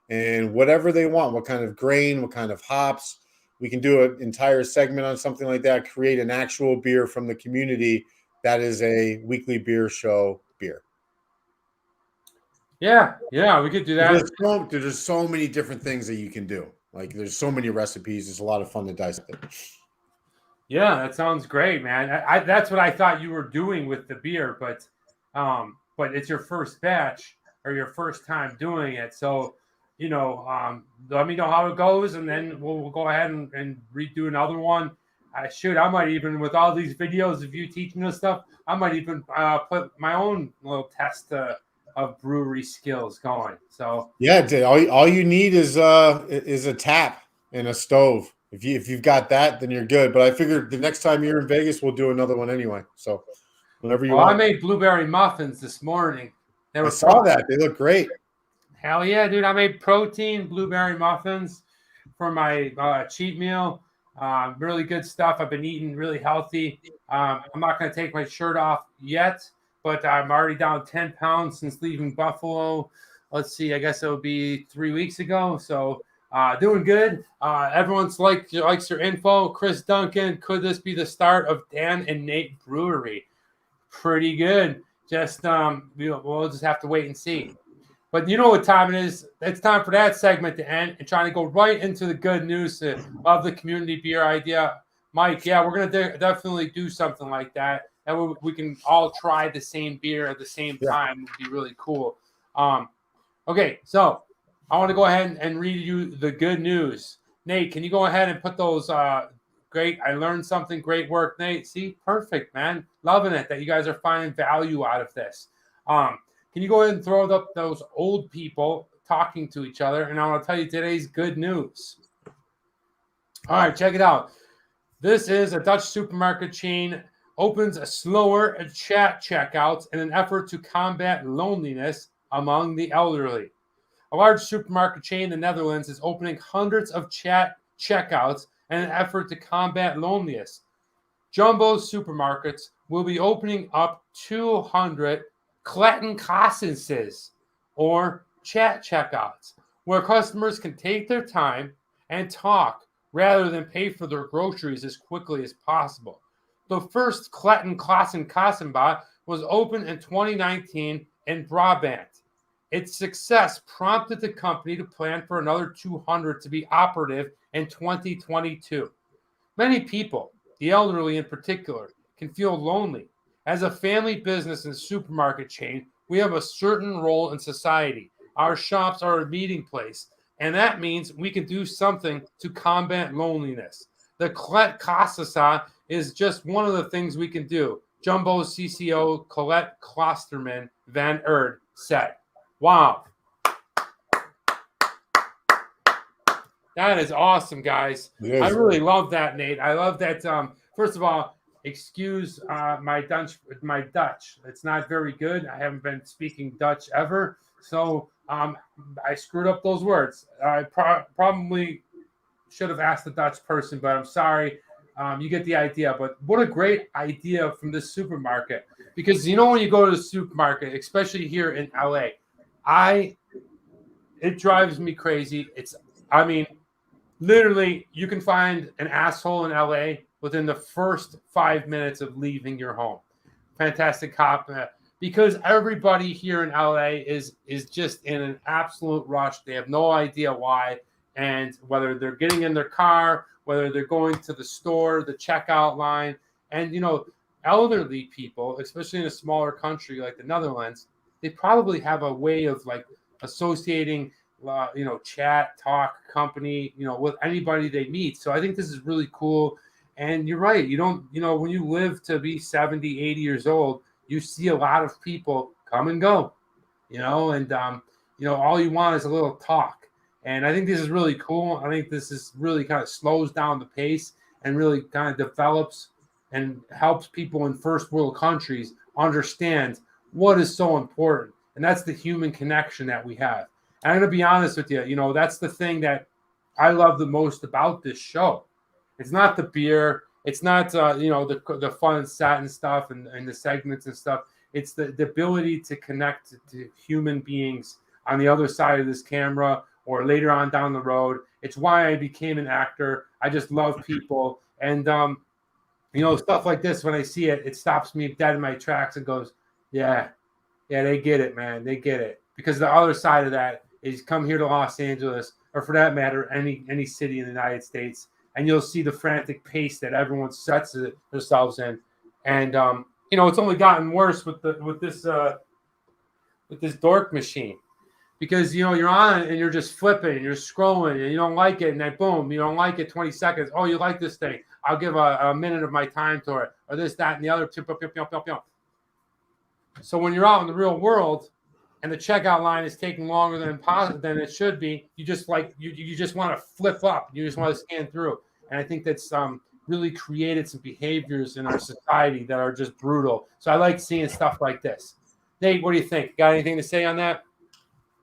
and whatever they want, what kind of grain, what kind of hops. We can do an entire segment on something like that, create an actual beer from the community that is a weekly beer show beer. Yeah, we could do that. There's so many different things that you can do. Like, there's so many recipes. It's a lot of fun to dissect it. Yeah, that sounds great, man. That's what I thought you were doing with the beer, but it's your first batch or your first time doing it. So, let me know how it goes, and then we'll go ahead and redo another one. I might even, with all these videos of you teaching us stuff, I might even put my own little test of brewery skills going. So yeah, all you need is a tap and a stove. If you've got that, then you're good. But I figured the next time you're in Vegas, we'll do another one anyway. So whenever you Well, I want. made blueberry muffins this morning. They I were saw that. They look great. Hell yeah, dude. I made protein blueberry muffins for my cheat meal. Really good stuff. I've been eating really healthy. I'm not going to take my shirt off yet, but I'm already down 10 pounds since leaving Buffalo. Let's see, I guess it would be 3 weeks ago. So doing good. Everyone's likes your info. Chris Duncan, could this be the start of Dan and Nate Brewery? Pretty good. Just we'll just have to wait and see. But you know what time it is. It's time for that segment to end and trying to go right into the good news of the community beer idea. Mike, yeah, we're going to definitely do something like that. And we can all try the same beer at the same time. It would be really cool. Okay, so I want to go ahead and read you the good news. Nate, can you go ahead and put those great, I learned something, great work, Nate. See, perfect, man. Loving it that you guys are finding value out of this. Can you go ahead and throw up those old people talking to each other? And I want to tell you today's good news. All right, check it out. This is a Dutch supermarket chain opens a slower chat checkouts in an effort to combat loneliness among the elderly. A large supermarket chain in the Netherlands is opening hundreds of chat checkouts in an effort to combat loneliness. Jumbo supermarkets will be opening up 200 Klettenkassenses, or chat checkouts, where customers can take their time and talk rather than pay for their groceries as quickly as possible. The first Klettenkassenbot was opened in 2019 in Brabant. Its success prompted the company to plan for another 200 to be operative in 2022. Many people, the elderly in particular, can feel lonely. As a family business and supermarket chain, we have a certain role in society. Our shops are a meeting place, and that means we can do something to combat loneliness. The Colette Kassasa is just one of the things we can do, Jumbo CCO Colette Klosterman Van Erd said. Wow. That is awesome, guys. I really love that, Nate. I love that. First of all, excuse my Dutch. It's not very good. I haven't been speaking Dutch ever, so I screwed up those words. I probably should have asked the Dutch person, but I'm sorry. You get the idea. But what a great idea from this supermarket, because you know when you go to the supermarket, especially here in LA, it drives me crazy. Literally, you can find an asshole in LA within the first 5 minutes of leaving your home. Fantastic cop. Because everybody here in LA is just in an absolute rush. They have no idea why. And whether they're getting in their car, whether they're going to the store, the checkout line. And, elderly people, especially in a smaller country like the Netherlands, they probably have a way of associating chat, talk, company, with anybody they meet. So I think this is really cool. And you're right. You don't, when you live to be 70, 80 years old, you see a lot of people come and go, and all you want is a little talk. And I think this is really cool. I think this is really kind of slows down the pace and really kind of develops and helps people in first world countries understand what is so important. And that's the human connection that we have. And I'm going to be honest with you, that's the thing that I love the most about this show. It's not the beer. It's not, the fun set and stuff and the segments and stuff. It's the ability to connect to human beings on the other side of this camera or later on down the road. It's why I became an actor. I just love people. And, stuff like this, when I see it, it stops me dead in my tracks and goes, yeah, they get it, man. They get it. Because the other side of that is come here to Los Angeles, or for that matter, any city in the United States, and you'll see the frantic pace that everyone sets themselves in. And, it's only gotten worse with this dork machine. Because, you're on it and you're just flipping and you're scrolling and you don't like it. And then boom, you don't like it, 20 seconds. Oh, you like this thing. I'll give a minute of my time to it, or this, that, and the other. So when you're out in the real world and the checkout line is taking longer than it should be, you just you just want to flip up. You just want to scan through. and I think that's really created some behaviors in our society that are just brutal. So I like seeing stuff like this. Nate, what do you think? Got anything to say on that?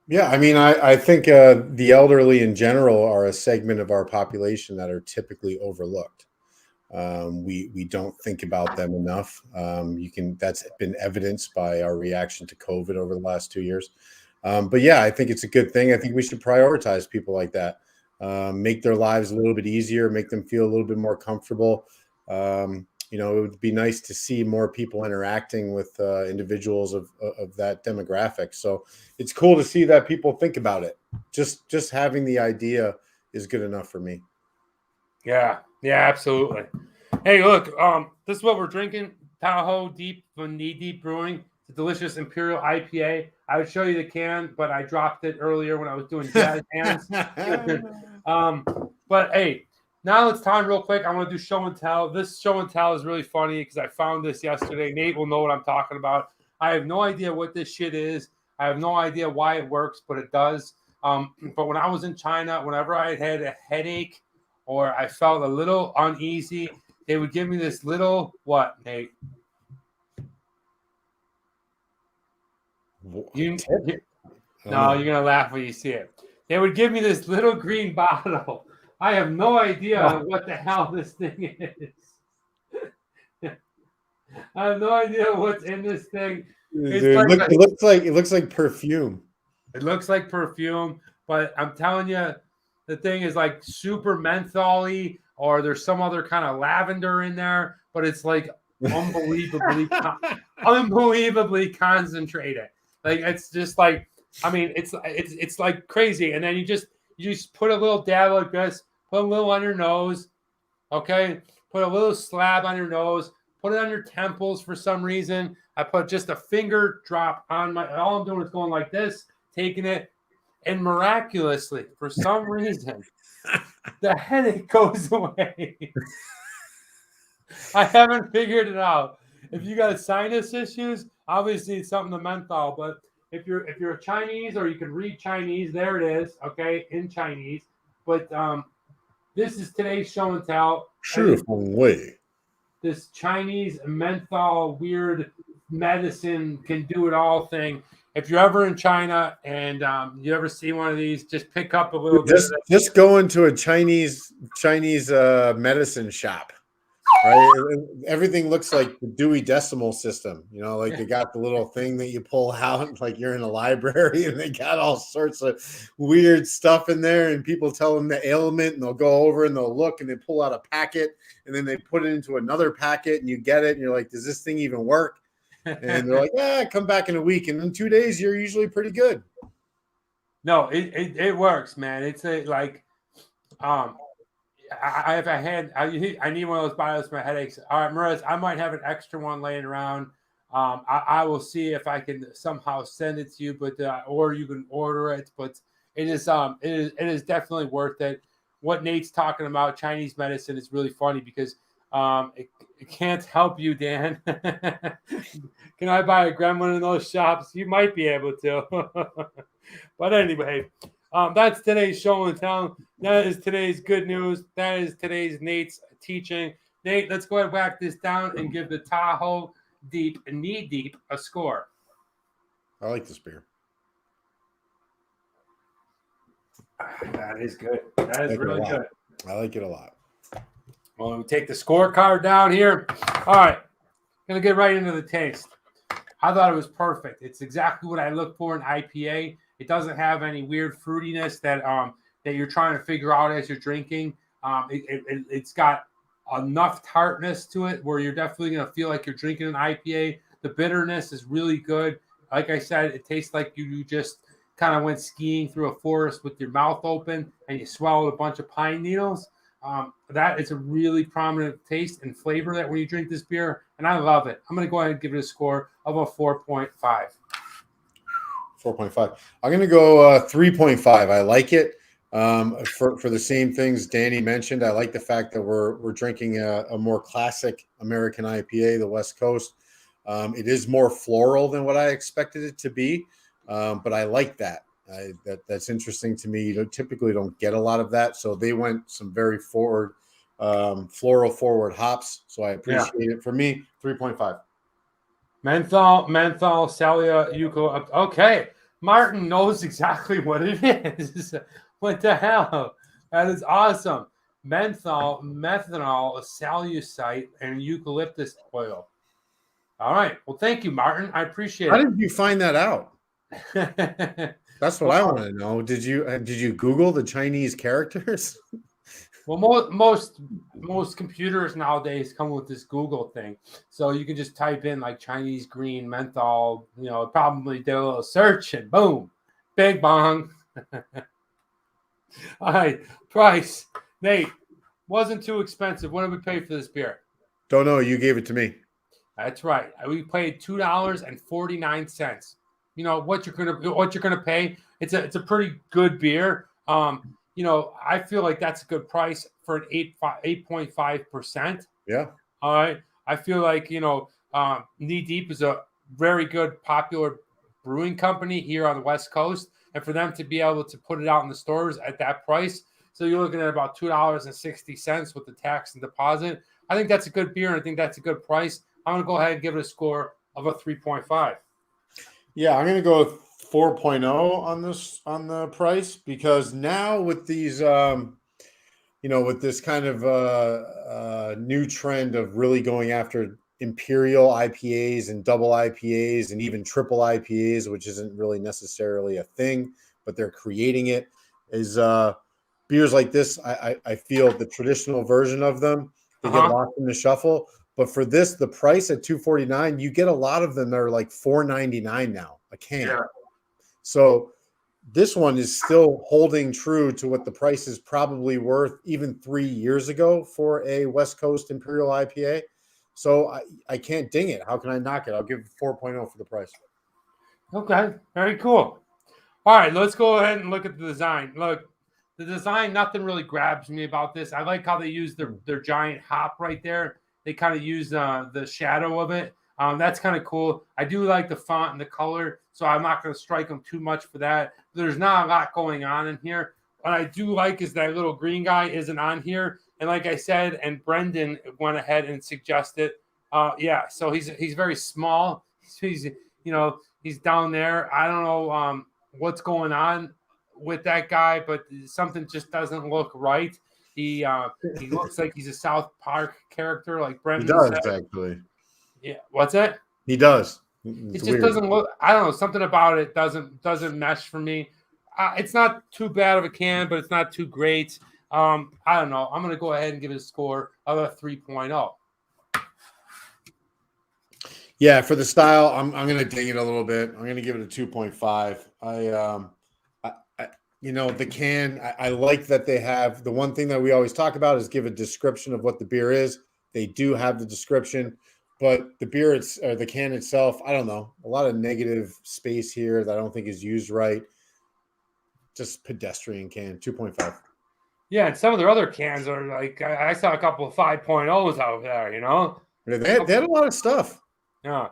Yeah, I mean, I think the elderly in general are a segment of our population that are typically overlooked. We don't think about them enough. That's been evidenced by our reaction to COVID over the last 2 years. But yeah, I think it's a good thing. I think we should prioritize people like that, make their lives a little bit easier, make them feel a little bit more comfortable. It would be nice to see more people interacting with individuals of that demographic. So it's cool to see that people think about it. Just having the idea is good enough for me. Yeah, absolutely. Hey, look, this is what we're drinking. Tahoe Deep from Knee Deep Brewing. It's a delicious Imperial IPA. I would show you the can, but I dropped it earlier when I was doing jazz hands. But hey, now it's time real quick. I want to do show and tell. This show and tell is really funny because I found this yesterday. Nate will know what I'm talking about. I have no idea what this shit is. I have no idea why it works, but it does. But when I was in China, whenever I had a headache or I felt a little uneasy, they would give me this little, what, Nate? No, you're going to laugh when you see it. They would give me this little green bottle. I have no idea what the hell this thing is. I have no idea what's in this thing. It looks like perfume. It looks like perfume, but I'm telling you, the thing is like super menthol-y, or there's some other kind of lavender in there, but it's like unbelievably concentrated. Like it's just like, I mean, it's like crazy. And then you just put a little dab like this, put a little on your nose, okay? Put a little slab on your nose, put it on your temples for some reason. I put just a finger drop on all I'm doing is going like this, taking it, and miraculously, for some reason, the headache goes away. I haven't figured it out. If you got sinus issues, obviously it's something to menthol. But if you're a Chinese or you can read Chinese, there it is. Okay, in Chinese. But this is today's show and tell. This Chinese menthol weird medicine can do it all thing. If you're ever in China and you ever see one of these, just pick up a little bit. Just go into a Chinese medicine shop. Right, everything looks like the Dewey Decimal System. Like they got the little thing that you pull out, like you're in a library, and they got all sorts of weird stuff in there. And people tell them the ailment, and they'll go over and they'll look, and they pull out a packet, and then they put it into another packet, and you get it, and you're like, "Does this thing even work?" And they're like, "Yeah, come back in a week, and in 2 days, you're usually pretty good." No, it works, man. It's like, I need one of those bottles for my headaches. All right, Mariz, I might have an extra one laying around. I will see if I can somehow send it to you, but or you can order it. But it is definitely worth it. What Nate's talking about, Chinese medicine, is really funny because it can't help you, Dan. Can I buy a gremlin in those shops? You might be able to. But anyway, that's today's show and tell. That is today's good news. That is today's Nate's teaching. Nate, let's go ahead and whack this down and give the Tahoe Deep and Knee Deep a score. I like this beer. That is good. That is really good. I like it a lot. Well, we take the scorecard down here. All right. Gonna get right into the taste. I thought it was perfect. It's exactly what I look for in IPA. It doesn't have any weird fruitiness that you're trying to figure out as you're drinking. It's got enough tartness to it where you're definitely going to feel like you're drinking an IPA. The bitterness is really good. Like I said, it tastes like you just kind of went skiing through a forest with your mouth open and you swallowed a bunch of pine needles. That is a really prominent taste and flavor that when you drink this beer, and I love it. I'm going to go ahead and give it a score of a 4.5. 4.5. I'm going to go 3.5. I like it for the same things Danny mentioned. I like the fact that we're drinking a more classic American IPA, the West Coast. It is more floral than what I expected it to be, but I like that. That's interesting to me. You typically don't get a lot of that, so they went some very forward floral forward hops. So I Yeah. appreciate it. For me, 3.5. Menthol, salvia, eucalyptus. Okay. Martin knows exactly what it is. What the hell? That is awesome. Menthol, methanol, salicylate, and eucalyptus oil. All right. Well, thank you, Martin. I appreciate How it. did you find that out? That's what I Well, want to know. Did you Google the Chinese characters? well, most computers nowadays come with this Google thing, so you can just type in like Chinese green menthol. Probably do a little search and boom, big bong. All right, price, Nate, wasn't too expensive. What did we pay for this beer? Don't know. You gave it to me. That's right. We paid $2.49. You know what you're gonna pay. It's a pretty good beer. I feel like that's a good price for an 8.5%. Yeah. All right. I feel like Knee Deep is a very good popular brewing company here on the West Coast, and for them to be able to put it out in the stores at that price, so you're looking at about $2.60 with the tax and deposit. I think that's a good beer, and I think that's a good price. I'm going to go ahead and give it a score of a 3.5. Yeah, I'm gonna go with 4.0 on the price, because now with these with this kind of new trend of really going after Imperial IPAs and double IPAs and even triple IPAs, which isn't really necessarily a thing, but they're creating it, is beers like this. I feel the traditional version of them, they get lost in the shuffle. But for this, the price at $2.49, you get a lot of them that are like $4.99 now a can. Yeah. So this one is still holding true to what the price is probably worth even 3 years ago for a West Coast Imperial IPA. So I can't ding it. How can I knock it? I'll give 4.0 for the price. Okay, very cool. All right, let's go ahead and look at the design. Look, the design, nothing really grabs me about this. I like how they use their giant hop right there. They kind of use the shadow of it. That's kind of cool. I do like the font and the color, so I'm not going to strike them too much for that. There's not a lot going on in here. What I do like is that little green guy isn't on here. And like I said, and Brendan went ahead and suggested, so he's very small. He's down there. I don't know what's going on with that guy, but something just doesn't look right. He looks like he's a South Park character, like Brendan does, said. actually. Yeah, what's that? He does. It just doesn't look. I don't know. Something about it doesn't mesh for me. It's not too bad of a can, but it's not too great. I don't know. I'm going to go ahead and give it a score of a 3.0. Yeah, for the style, I'm going to ding it a little bit. I'm going to give it a 2.5. The can, I like that they have, the one thing that we always talk about is give a description of what the beer is. They do have the description, but the beer, the can itself, I don't know, a lot of negative space here that I don't think is used right. Just pedestrian can, 2.5. Yeah, and some of their other cans are like, I saw a couple of 5.0s out there, They had a lot of stuff. Yeah.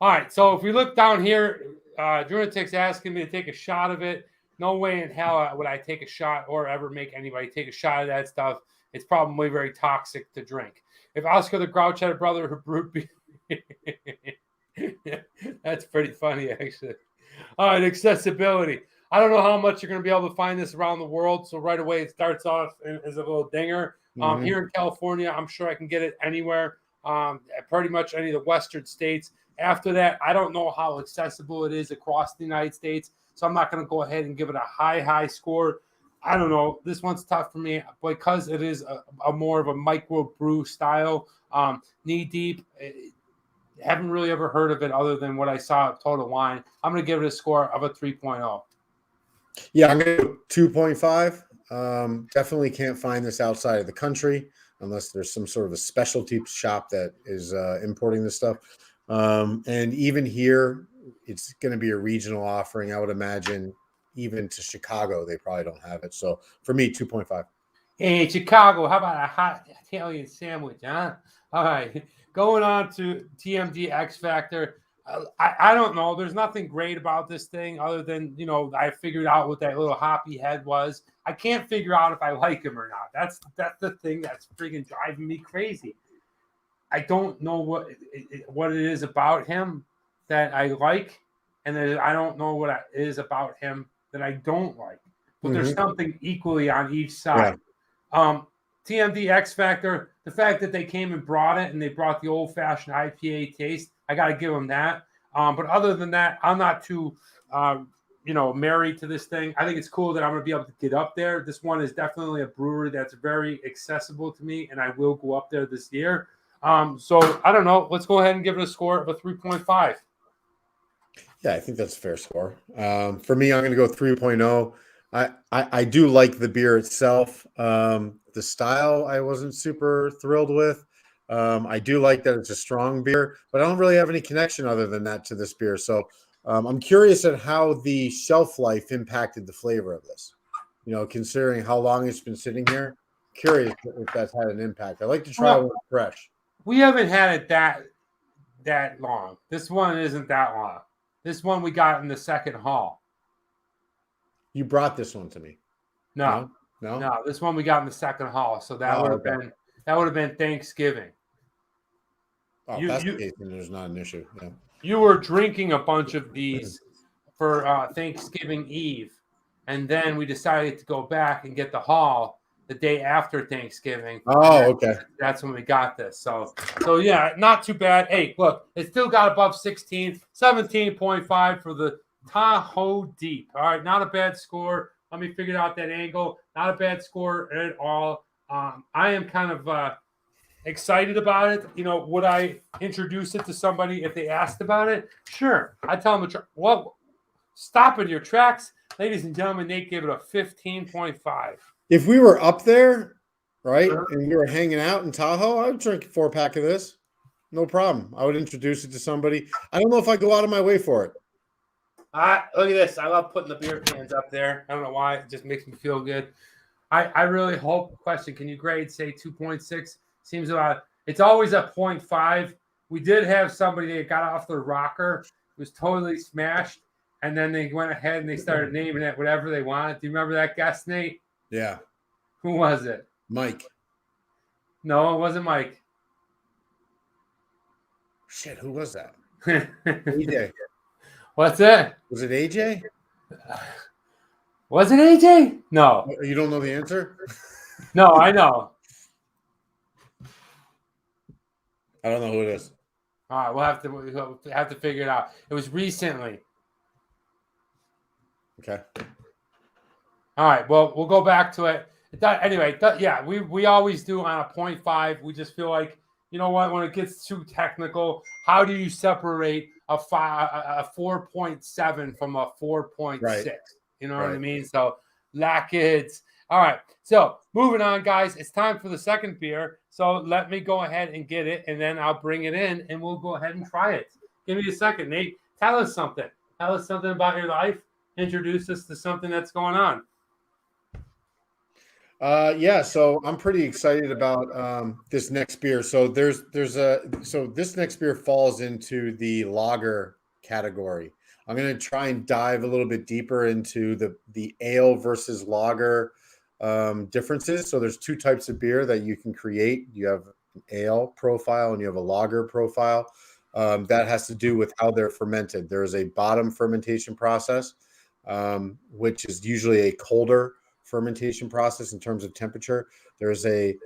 All right, so if we look down here, Drunatic's asking me to take a shot of it. No way in hell would I take a shot or ever make anybody take a shot of that stuff. It's probably very toxic to drink. If Oscar the Grouch had a brother who brewed beer, that's pretty funny, actually. All right, accessibility. I don't know how much you're going to be able to find this around the world. So right away, it starts off as a little dinger. Here in California, I'm sure I can get it anywhere, pretty much any of the Western states. After that, I don't know how accessible it is across the United States. So I'm not going to go ahead and give it a high score. I don't know. This one's tough for me because it is a more of a micro brew style. Knee Deep, haven't really ever heard of it other than what I saw at Total Wine. I'm going to give it a score of a 3.0. Yeah, I'm going to go 2.5. Definitely can't find this outside of the country unless there's some sort of a specialty shop that is importing this stuff. And even here, it's going to be a regional offering. I would imagine even to Chicago, they probably don't have it. So for me, 2.5. Hey, Chicago, how about a hot Italian sandwich, huh? All right. Going on to Tmg X Factor. I don't know. There's nothing great about this thing other than, I figured out what that little hoppy head was. I can't figure out if I like him or not. That's the thing that's freaking driving me crazy. I don't know what it is about him that I like, and then I don't know what it is about him that I don't like. But there's something equally on each side. Yeah. Tmg X Factor, the fact that they came and brought it, and they brought the old-fashioned IPA taste, I got to give them that. But other than that, I'm not too, married to this thing. I think it's cool that I'm going to be able to get up there. This one is definitely a brewery that's very accessible to me, and I will go up there this year. So I don't know. Let's go ahead and give it a score of a 3.5. Yeah, I think that's a fair score. For me, I'm going to go 3.0. I do like the beer itself. The style I wasn't super thrilled with. I do like that it's a strong beer, but I don't really have any connection other than that to this beer. So I'm curious at how the shelf life impacted the flavor of this. Considering how long it's been sitting here, curious if that's had an impact. I like to try one fresh. We haven't had it that long. This one isn't that long. This one we got in the second haul. You brought this one to me. No. This one we got in the second haul. So that would have been Thanksgiving. Oh, that's the case, and there's not an issue. Yeah. You were drinking a bunch of these for Thanksgiving Eve, and then we decided to go back and get the haul the day after Thanksgiving. Oh, okay. That's when we got this. So yeah, not too bad. Hey, look, it still got above 16, 17.5 for the Tahoe Deep. All right, not a bad score. Let me figure out that angle. Not a bad score at all. I am kind of excited about it. Would I introduce it to somebody if they asked about it? Sure. I tell them, stop in your tracks. Ladies and gentlemen, Nate gave it a 15.5. If we were up there, right, and we were hanging out in Tahoe, I would drink a 4-pack of this. No problem. I would introduce it to somebody. I don't know if I go out of my way for it. Look at this. I love putting the beer cans up there. I don't know why. It just makes me feel good. I really hope. Question: can you grade, say, 2.6? Seems about. It's always a 0.5. We did have somebody that got off their rocker, was totally smashed, and then they went ahead and they started naming it whatever they wanted. Do you remember that guest, Nate? Yeah. Who was it? Mike. No, it wasn't Mike. Shit, who was that? AJ. What's that? Was it AJ? Was it AJ? No. You don't know the answer? No, I know. I don't know who it is. All right, we'll have to figure it out. It was recently. Okay. All right. Well, we'll go back to it. Anyway, yeah, we always do on a 0.5. We just feel like, you know what, when it gets too technical, how do you separate a 4.7 from a 4.6? Right. You know what I mean? So, kids. All right. So, moving on, guys. It's time for the second beer. So, let me go ahead and get it, and then I'll bring it in, and we'll go ahead and try it. Give me a second, Nate. Tell us something. Tell us something about your life. Introduce us to something that's going on. Yeah, so I'm pretty excited about this next beer. So this next beer falls into the lager category. I'm going to try and dive a little bit deeper into the ale versus lager differences. So there's two types of beer that you can create. You have an ale profile and you have a lager profile. That has to do with how they're fermented. There is a bottom fermentation process, which is usually a colder fermentation process in terms of temperature. There's a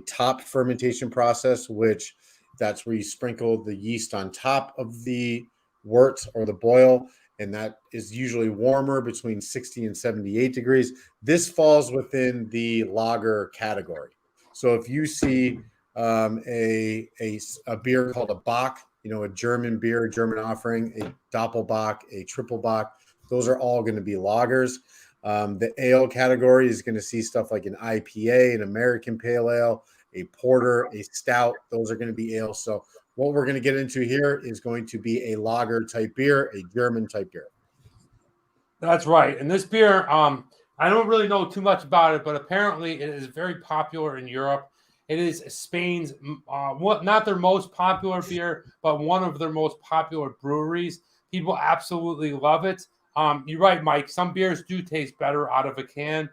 top fermentation process, which that's where you sprinkle the yeast on top of the wort or the boil, and that is usually warmer, between 60 and 78 degrees. This falls within the lager category. So if you see a beer called a Bock, a German beer, a German offering, a Doppelbock, a Triple Bock, those are all going to be lagers. The ale category is going to see stuff like an IPA, an American Pale Ale, a porter, a stout. Those are going to be ale. So what we're going to get into here is going to be a lager type beer, a German type beer. That's right. And this beer, I don't really know too much about it, but apparently it is very popular in Europe. It is Spain's, not their most popular beer, but one of their most popular breweries. People absolutely love it. You're right, Mike. Some beers do taste better out of a can.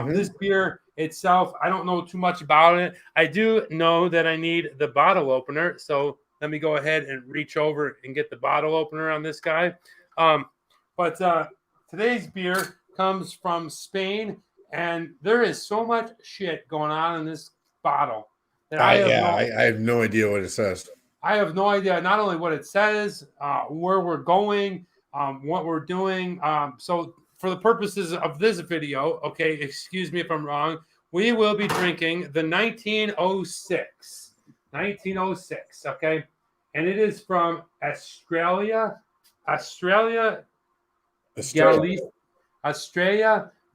This beer itself, I don't know too much about it. I do know that I need the bottle opener. So let me go ahead and reach over and get the bottle opener on this guy. But today's beer comes from Spain, and there is so much shit going on in this bottle that I have no idea what it says. I have no idea not only what it says, where we're going, what we're doing. So for the purposes of this video, okay, excuse me if I'm wrong, we will be drinking the 1906. 1906, okay? And it is from Australia,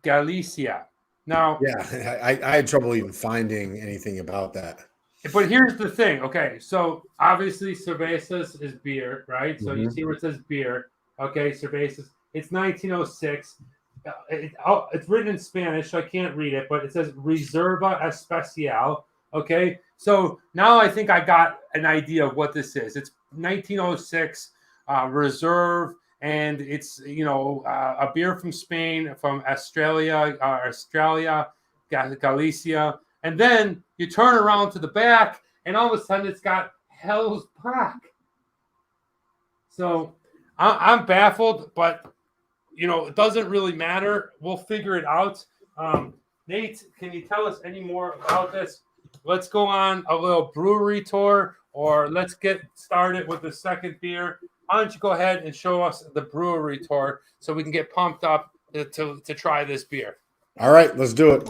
Galicia. Now, yeah, I had trouble even finding anything about that. But here's the thing, okay? So obviously, cervezas is beer, right? So you see where it says beer, okay? Cervezas. It's 1906. It's written in Spanish, so I can't read it, but it says Reserva Especial, okay? So now I think I got an idea of what this is. It's 1906 Reserve, and it's a beer from Spain, from Australia, Galicia, and then you turn around to the back, and all of a sudden it's got Hell's Black. So I'm baffled, but it doesn't really matter. We'll figure it out. Nate, can you tell us any more about this? Let's go on a little brewery tour, or let's get started with the second beer. Why don't you go ahead and show us the brewery tour so we can get pumped up to try this beer? All right, let's do it.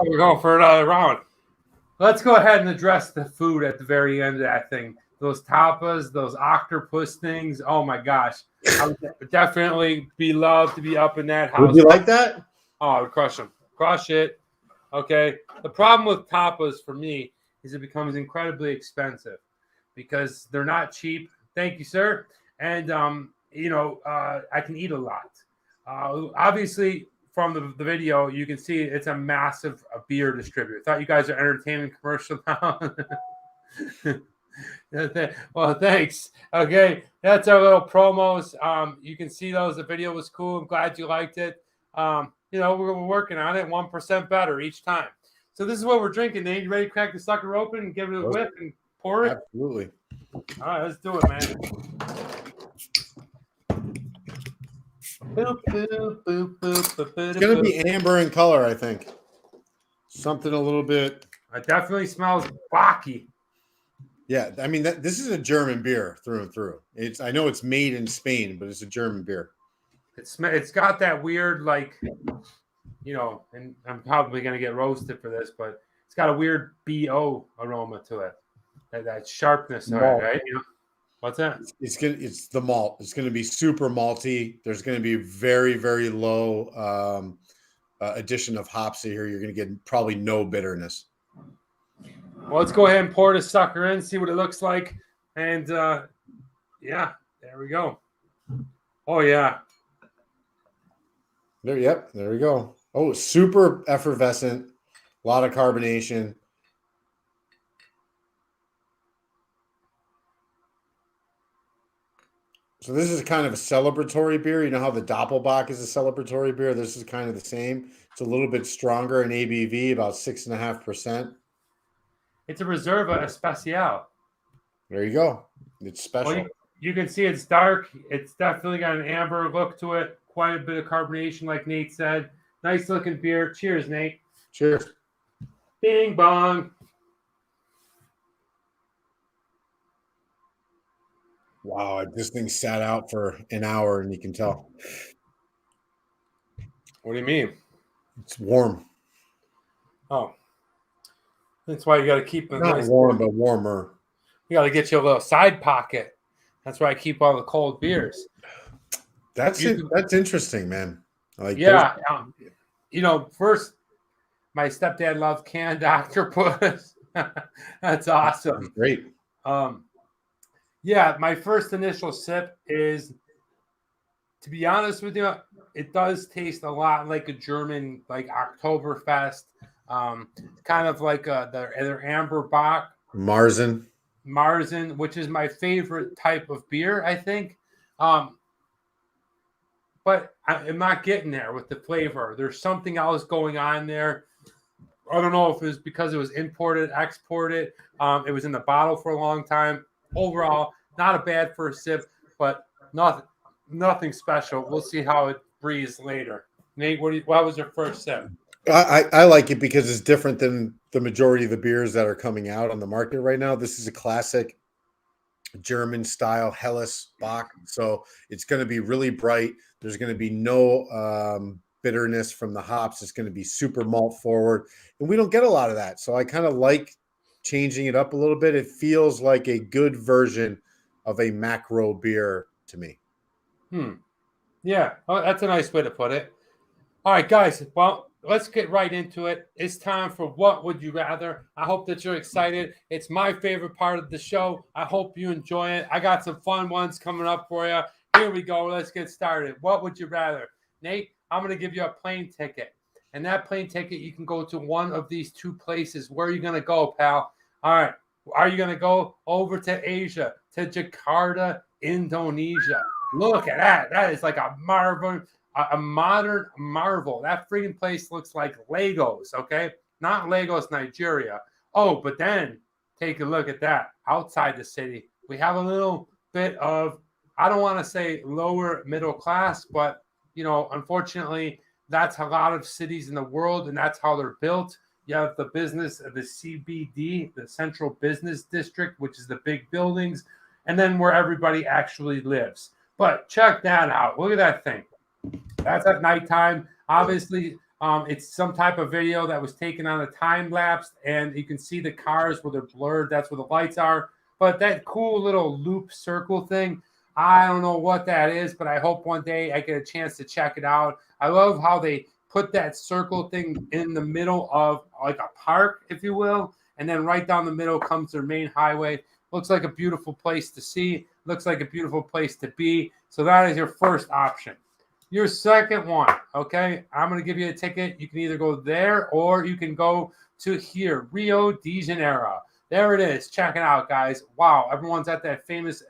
We're going for another round. Let's go ahead and address the food at the very end of that thing. Those tapas, those octopus things. Oh my gosh. I would definitely be loved to be up in that house. Would you like that? Oh, I would crush them. Crush it. Okay. The problem with tapas for me is it becomes incredibly expensive because they're not cheap. Thank you, sir. And, I can eat a lot. Obviously, from the video, you can see it's a massive beer distributor. Thought you guys are entertaining commercial now. Well, thanks. Okay, that's our little promos. You can see those. The video was cool. I'm glad you liked it. We're working on it 1% better each time. So this is what we're drinking, Nate. You ready to crack the sucker open and give it a whip and pour it? Absolutely. All right, let's do it, man. It's going to be amber in color, I think. Something a little bit. It definitely smells bocky. Yeah, I mean, this is a German beer through and through. I know it's made in Spain, but it's a German beer. It's got that weird, and I'm probably going to get roasted for this, but it's got a weird BO aroma to it. That sharpness, right? What's that? It's the malt. It's going to be super malty. There's going to be very, very low addition of hops here. You're going to get probably no bitterness. Well, let's go ahead and pour this sucker in, see what it looks like. And there we go. Oh yeah. There we go. Oh, super effervescent. A lot of carbonation. So this is kind of a celebratory beer. You know how the Doppelbock is a celebratory beer? This is kind of the same. It's a little bit stronger in ABV, about 6.5%. It's a Reserva Especial. There you go. It's special. Well, you can see it's dark. It's definitely got an amber look to it. Quite a bit of carbonation, like Nate said. Nice looking beer. Cheers, Nate. Cheers. Bing bong. Wow, this thing sat out for an hour, and you can tell. What do you mean? It's warm. Oh, that's why you got to keep it Not nice. warm, but warmer. You got to get you a little side pocket. That's where I keep all the cold beers. That's it. That's interesting, man. Like, yeah, first, my stepdad loved canned octopus. That's awesome. Great. Yeah, my first initial sip is, to be honest with you, it does taste a lot like a German, like Oktoberfest, kind of like their Amber Bock. Marzen, which is my favorite type of beer, I think. But I'm not getting there with the flavor. There's something else going on there. I don't know if it was because it was imported, exported. It was in the bottle for a long time. Overall, not a bad first sip, but nothing special. We'll see how it breathes later. Nate, what was your first sip? I like it because it's different than the majority of the beers that are coming out on the market right now. This is a classic German style Helles Bock. So it's going to be really bright. There's going to be no bitterness from the hops. It's going to be super malt forward. And we don't get a lot of that. So I kind of like changing it up a little bit. It feels like a good version of a macro beer to me. Yeah, that's a nice way to put it. All right, guys. Well, let's get right into it. It's time for What Would You Rather? I hope that you're excited. It's my favorite part of the show. I hope you enjoy it. I got some fun ones coming up for you. Here we go. Let's get started. What would you rather? Nate, I'm going to give you a plane ticket. And that plane ticket, you can go to one of these two places. Where are you going to go, pal? All right. Are you going to go over to Asia, to Jakarta, Indonesia? Look at that. That is like a modern marvel. That freaking place looks like Lagos, okay? Not Lagos, Nigeria. Oh, but then take a look at that. Outside the city, we have a little bit of, I don't want to say lower middle class, but, unfortunately, that's a lot of cities in the world, and that's how they're built. You have the business of the CBD, the Central Business District, which is the big buildings, and then where everybody actually lives. But check that out. Look at that thing. That's at nighttime. Obviously, it's some type of video that was taken on a time lapse, and you can see the cars where they're blurred. That's where the lights are. But that cool little loop circle thing, I don't know what that is, but I hope one day I get a chance to check it out. I love how they put that circle thing in the middle of like a park, if you will, and then right down the middle comes their main highway. Looks like a beautiful place to see. Looks like a beautiful place to be. So that is your first option. Your second one, okay? I'm going to give you a ticket. You can either go there or you can go to here, Rio de Janeiro. There it is. Check it out, guys. Wow, everyone's at that famous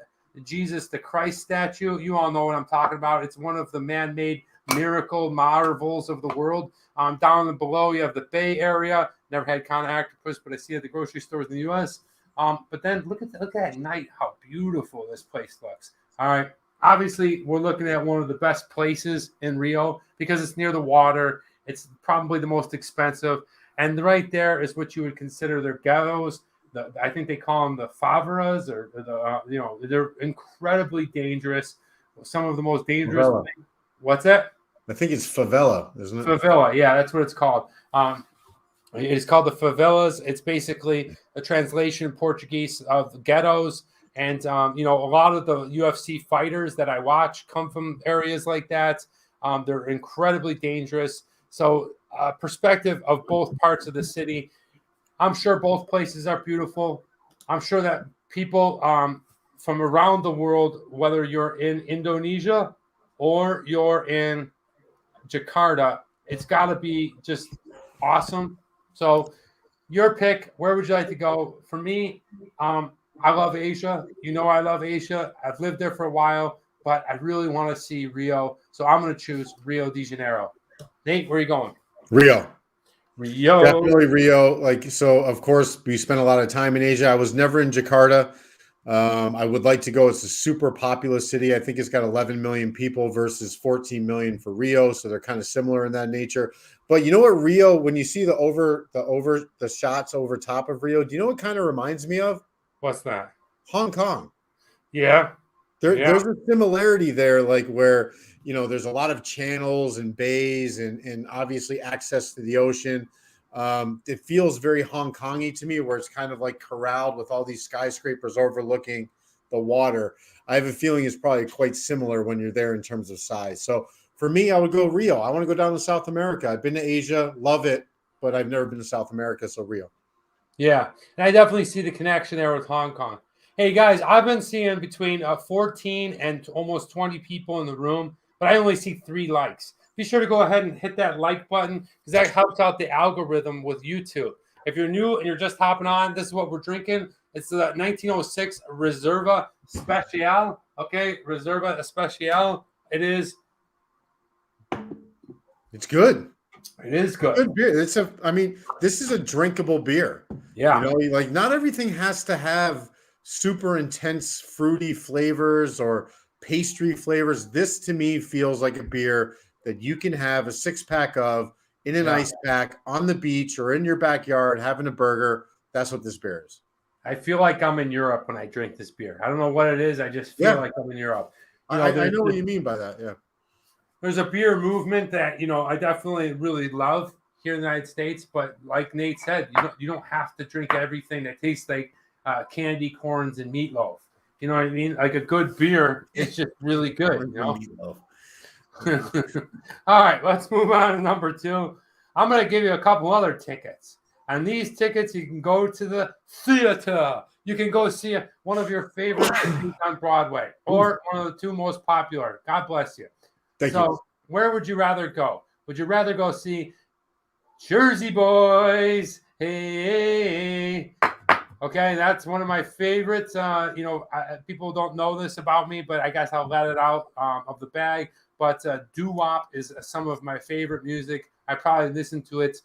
Jesus the Christ statue. You all know what I'm talking about. It's one of the man-made miracle marvels of the world. Down below, you have the Bay Area. Never had con octopus, but I see it at the grocery stores in the U.S. But then look at night, how beautiful this place looks. All right. Obviously, we're looking at one of the best places in Rio because it's near the water. It's probably the most expensive. And right there is what you would consider their ghettos. I think they call them the favelas, or they're incredibly dangerous. Some of the most dangerous. Favela. What's that? I think it's favela, isn't it? Favela, yeah, that's what it's called. It's called the favelas. It's basically a translation in Portuguese of ghettos. And, a lot of the UFC fighters that I watch come from areas like that. They're incredibly dangerous. So perspective of both parts of the city. I'm sure both places are beautiful. I'm sure that people from around the world, whether you're in Indonesia or you're in Jakarta, it's got to be just awesome. So your pick, where would you like to go? For me, I love Asia. I love Asia. I've lived there for a while. but I really want to see Rio. So I'm going to choose Rio de Janeiro. Nate, where are you going? Rio. Rio. Definitely Rio. Like, so of course we spent a lot of time in Asia. I was never in Jakarta. I would like to go. It's a super populous city. I think it's got 11 million people versus 14 million for Rio. So they're kind of similar in that nature. But you know what, Rio, when you see the shots over top of Rio, do you know what kind of reminds me of? What's that? Hong Kong. Yeah. There's a similarity there, like where, there's a lot of channels and bays and obviously access to the ocean. It feels very Hong Kong-y to me, where it's kind of like corralled with all these skyscrapers overlooking the water. I have a feeling it's probably quite similar when you're there in terms of size. So for me, I would go Rio. I want to go down to South America. I've been to Asia, love it, but I've never been to South America, so Rio. Yeah, and I definitely see the connection there with Hong Kong. Hey, guys, I've been seeing between 14 and almost 20 people in the room, but I only see 3 likes. Be sure to go ahead and hit that like button because that helps out the algorithm with YouTube. If you're new and you're just hopping on, this is what we're drinking. It's the 1906 Reserva Special. Okay, Reserva Especial. It's good. It is good. Good beer. This is a drinkable beer. Yeah. Like not everything has to have super intense fruity flavors or pastry flavors. This to me feels like a beer that you can have a 6-pack of in an ice pack on the beach or in your backyard having a burger. That's what this beer is. I feel like I'm in Europe when I drink this beer. I don't know what it is. I just feel like I'm in Europe. I know what you mean by that. Yeah. There's a beer movement that, I definitely really love here in the United States. But like Nate said, you don't have to drink everything that tastes like candy corns and meatloaf. You know what I mean? Like a good beer, it's just really good. All right, let's move on to number 2. I'm going to give you a couple other tickets. And these tickets, you can go to the theater. You can go see one of your favorite movies on Broadway or one of the 2 most popular. God bless you. Thank you. Where would you rather go? Would you rather go see Jersey Boys? Hey. Okay, that's one of my favorites. People don't know this about me, but I guess I'll let it out of the bag. But doo-wop is some of my favorite music. I probably listen to it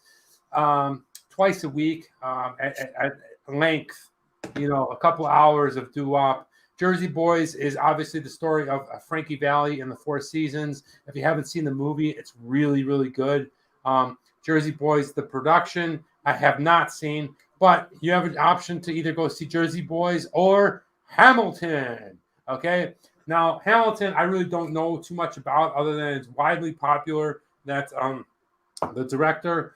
twice a week at length. A couple hours of doo-wop. Jersey Boys is obviously the story of Frankie Valli in the 4 Seasons. If you haven't seen the movie, it's really, really good. Jersey Boys, the production, I have not seen, but you have an option to either go see Jersey Boys or Hamilton. Okay. Now, Hamilton, I really don't know too much about other than it's widely popular. That the director,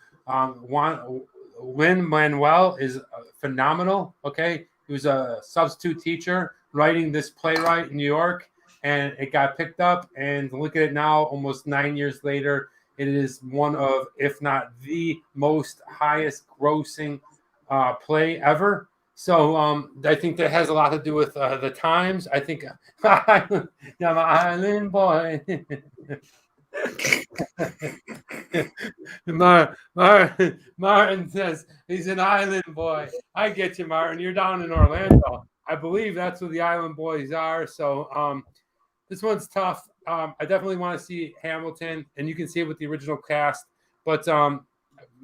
Lin-Manuel, is phenomenal. Okay. He was a substitute teacher writing this playwright in New York, and it got picked up. And look at it now, almost 9 years later. It is one of, if not the most highest grossing play ever. So I think that has a lot to do with the times. I think I'm an island boy. Martin says he's an island boy. I get you, Martin. You're down in Orlando. I believe that's where the Island Boys are. So this one's tough. I definitely want to see Hamilton, and you can see it with the original cast. But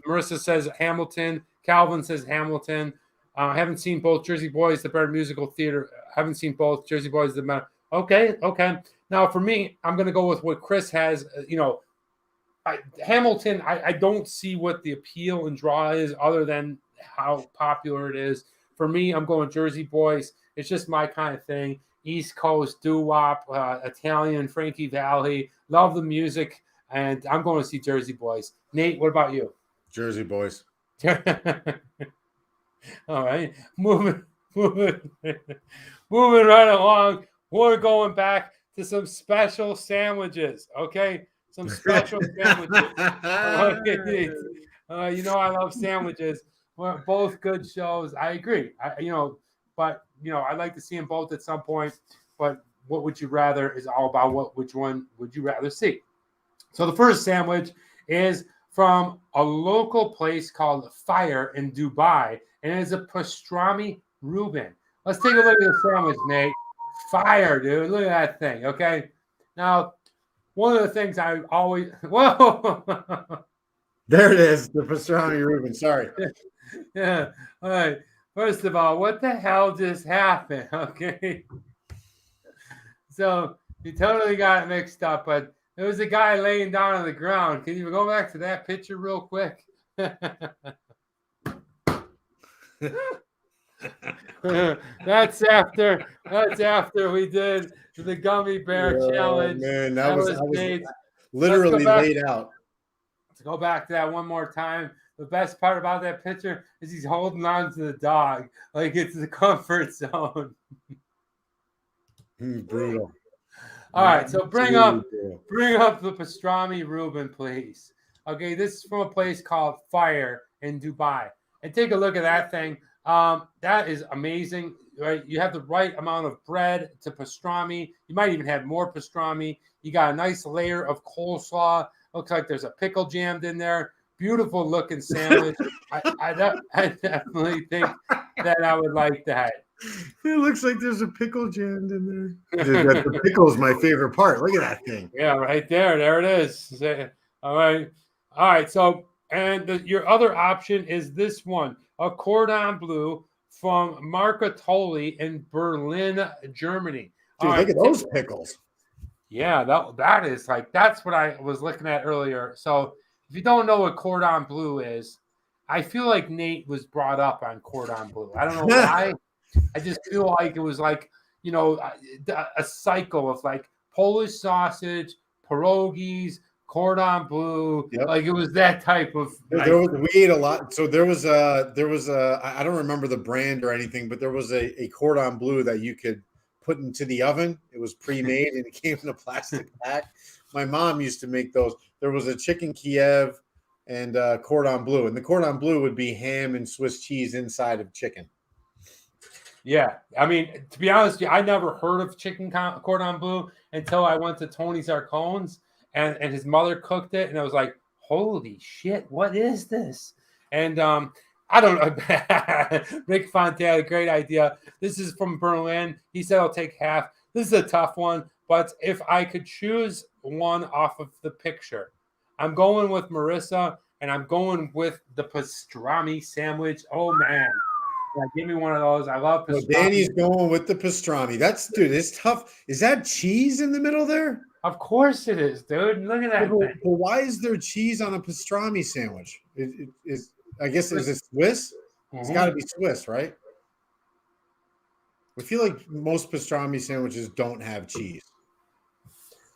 Marissa says Hamilton. Calvin says Hamilton. I haven't seen both. Jersey Boys, the better musical theater. I haven't seen both. Jersey Boys, the better. Okay. Now, for me, I'm going to go with what Chris has. Hamilton, I don't see what the appeal and draw is other than how popular it is. For me, I'm going Jersey Boys. It's just my kind of thing. East Coast, doo-wop, Italian, Frankie Valli. Love the music, and I'm going to see Jersey Boys. Nate, what about you? Jersey Boys. All right. Moving right along. We're going back to some special sandwiches, okay? Some special sandwiches. I love sandwiches. Well, both good shows. I agree. But I'd like to see them both at some point. But what would you rather is all about which one would you rather see? So the first sandwich is from a local place called Fire in Dubai, and it's a pastrami Reuben. Let's take a look at the sandwich, Nate. fire, dude. Look at that thing. Okay. Now, one of the things I always whoa. There it is, the pastrami Reuben. Sorry. Yeah. All right. First of all, what the hell just happened? Okay. So you totally got it mixed up, but there was a guy laying down on the ground. Can you go back to that picture real quick? That's after we did the gummy bear challenge. Man, I was made. literally laid out. To go back to that one more time. The best part about that picture is he's holding on to the dog like it's the comfort zone. Brutal. All right, so bring up the pastrami Reuben, please. Okay, this is from a place called Fire in Dubai, and take a look at that thing. That is amazing, right? You have the right amount of bread to pastrami. You might even have more pastrami. You got a nice layer of coleslaw. Looks like there's a pickle jammed in there. Beautiful looking sandwich. I definitely think that I would like that. It looks like there's a pickle jammed in there. Dude, the pickle is my favorite part. Look at that thing. Yeah, right there. There it is. All right. So, and your other option is this one, a cordon bleu from Marcatoli in Berlin, Germany. Dude, look at those pickles. Yeah, that is like, that's what I was looking at earlier. So if you don't know what cordon bleu is, I feel like Nate was brought up on cordon bleu. I don't know why. I just feel like it was like, you know, a cycle of like Polish sausage, pierogies, cordon bleu. Yep. Like it was that type of. We ate a lot. So there was a I don't remember the brand or anything, but there was a cordon bleu that you could put into the oven. It was pre-made and it came in a plastic pack. My mom used to make those. There was a chicken Kiev and cordon bleu, and the cordon bleu would be ham and Swiss cheese inside of chicken. Yeah, I mean, to be honest with you, I never heard of chicken cordon bleu until I went to Tony Zarcone's and his mother cooked it, and I was like, holy shit, what is this? And I don't know. Rick Fontaine, great idea. This is from Berlin. He said I'll take half. This is a tough one, but if I could choose one off of the picture, I'm going with Marissa, and I'm going with the pastrami sandwich. Oh, man. Yeah, give me one of those. I love pastrami. So Danny's going with the pastrami. Dude, it's tough. Is that cheese in the middle there? Of course it is, dude. Look at that. Well, why is there cheese on a pastrami sandwich? I guess, is it Swiss? Mm-hmm. It's got to be Swiss, right? I feel like most pastrami sandwiches don't have cheese.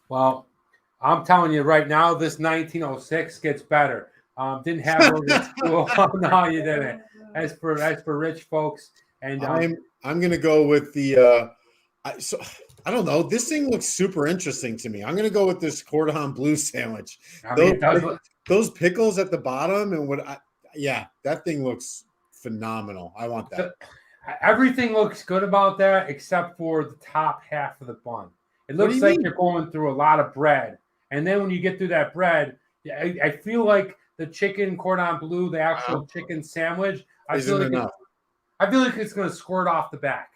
Well, I'm telling you right now, this 1906 gets better. Didn't have those at school. No, you didn't. As for rich folks, and I'm gonna go with the. I don't know. This thing looks super interesting to me. I'm gonna go with this cordon bleu sandwich. Those pickles at the bottom and that thing looks phenomenal. I want that. Everything looks good about that except for the top half of the bun. It looks like you're going through a lot of bread, and then when you get through that bread, I feel like the chicken cordon bleu, the actual chicken sandwich. I feel like it's going to squirt off the back.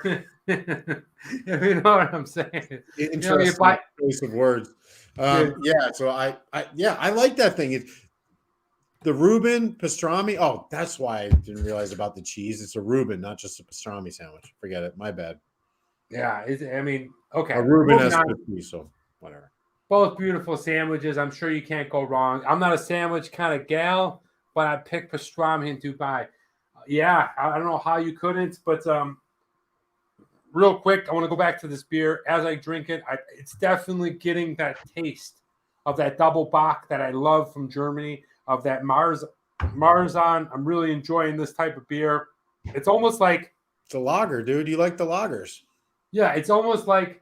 You know what I'm saying? Interesting choice of words. Yeah, so I like that thing. The Reuben pastrami. Oh, that's why I didn't realize about the cheese. It's a Reuben, not just a pastrami sandwich. Forget it. My bad. Yeah, okay. A Reuben has cheese, so whatever. Both beautiful sandwiches. I'm sure you can't go wrong. I'm not a sandwich kind of gal, but I picked pastrami in Dubai. Yeah, I don't know how you couldn't, but real quick, I want to go back to this beer. As I drink it, it's definitely getting that taste of that double bock that I love from Germany, of that Marzen. I'm really enjoying this type of beer. It's almost like it's a lager, dude. You like the lagers? Yeah, it's almost like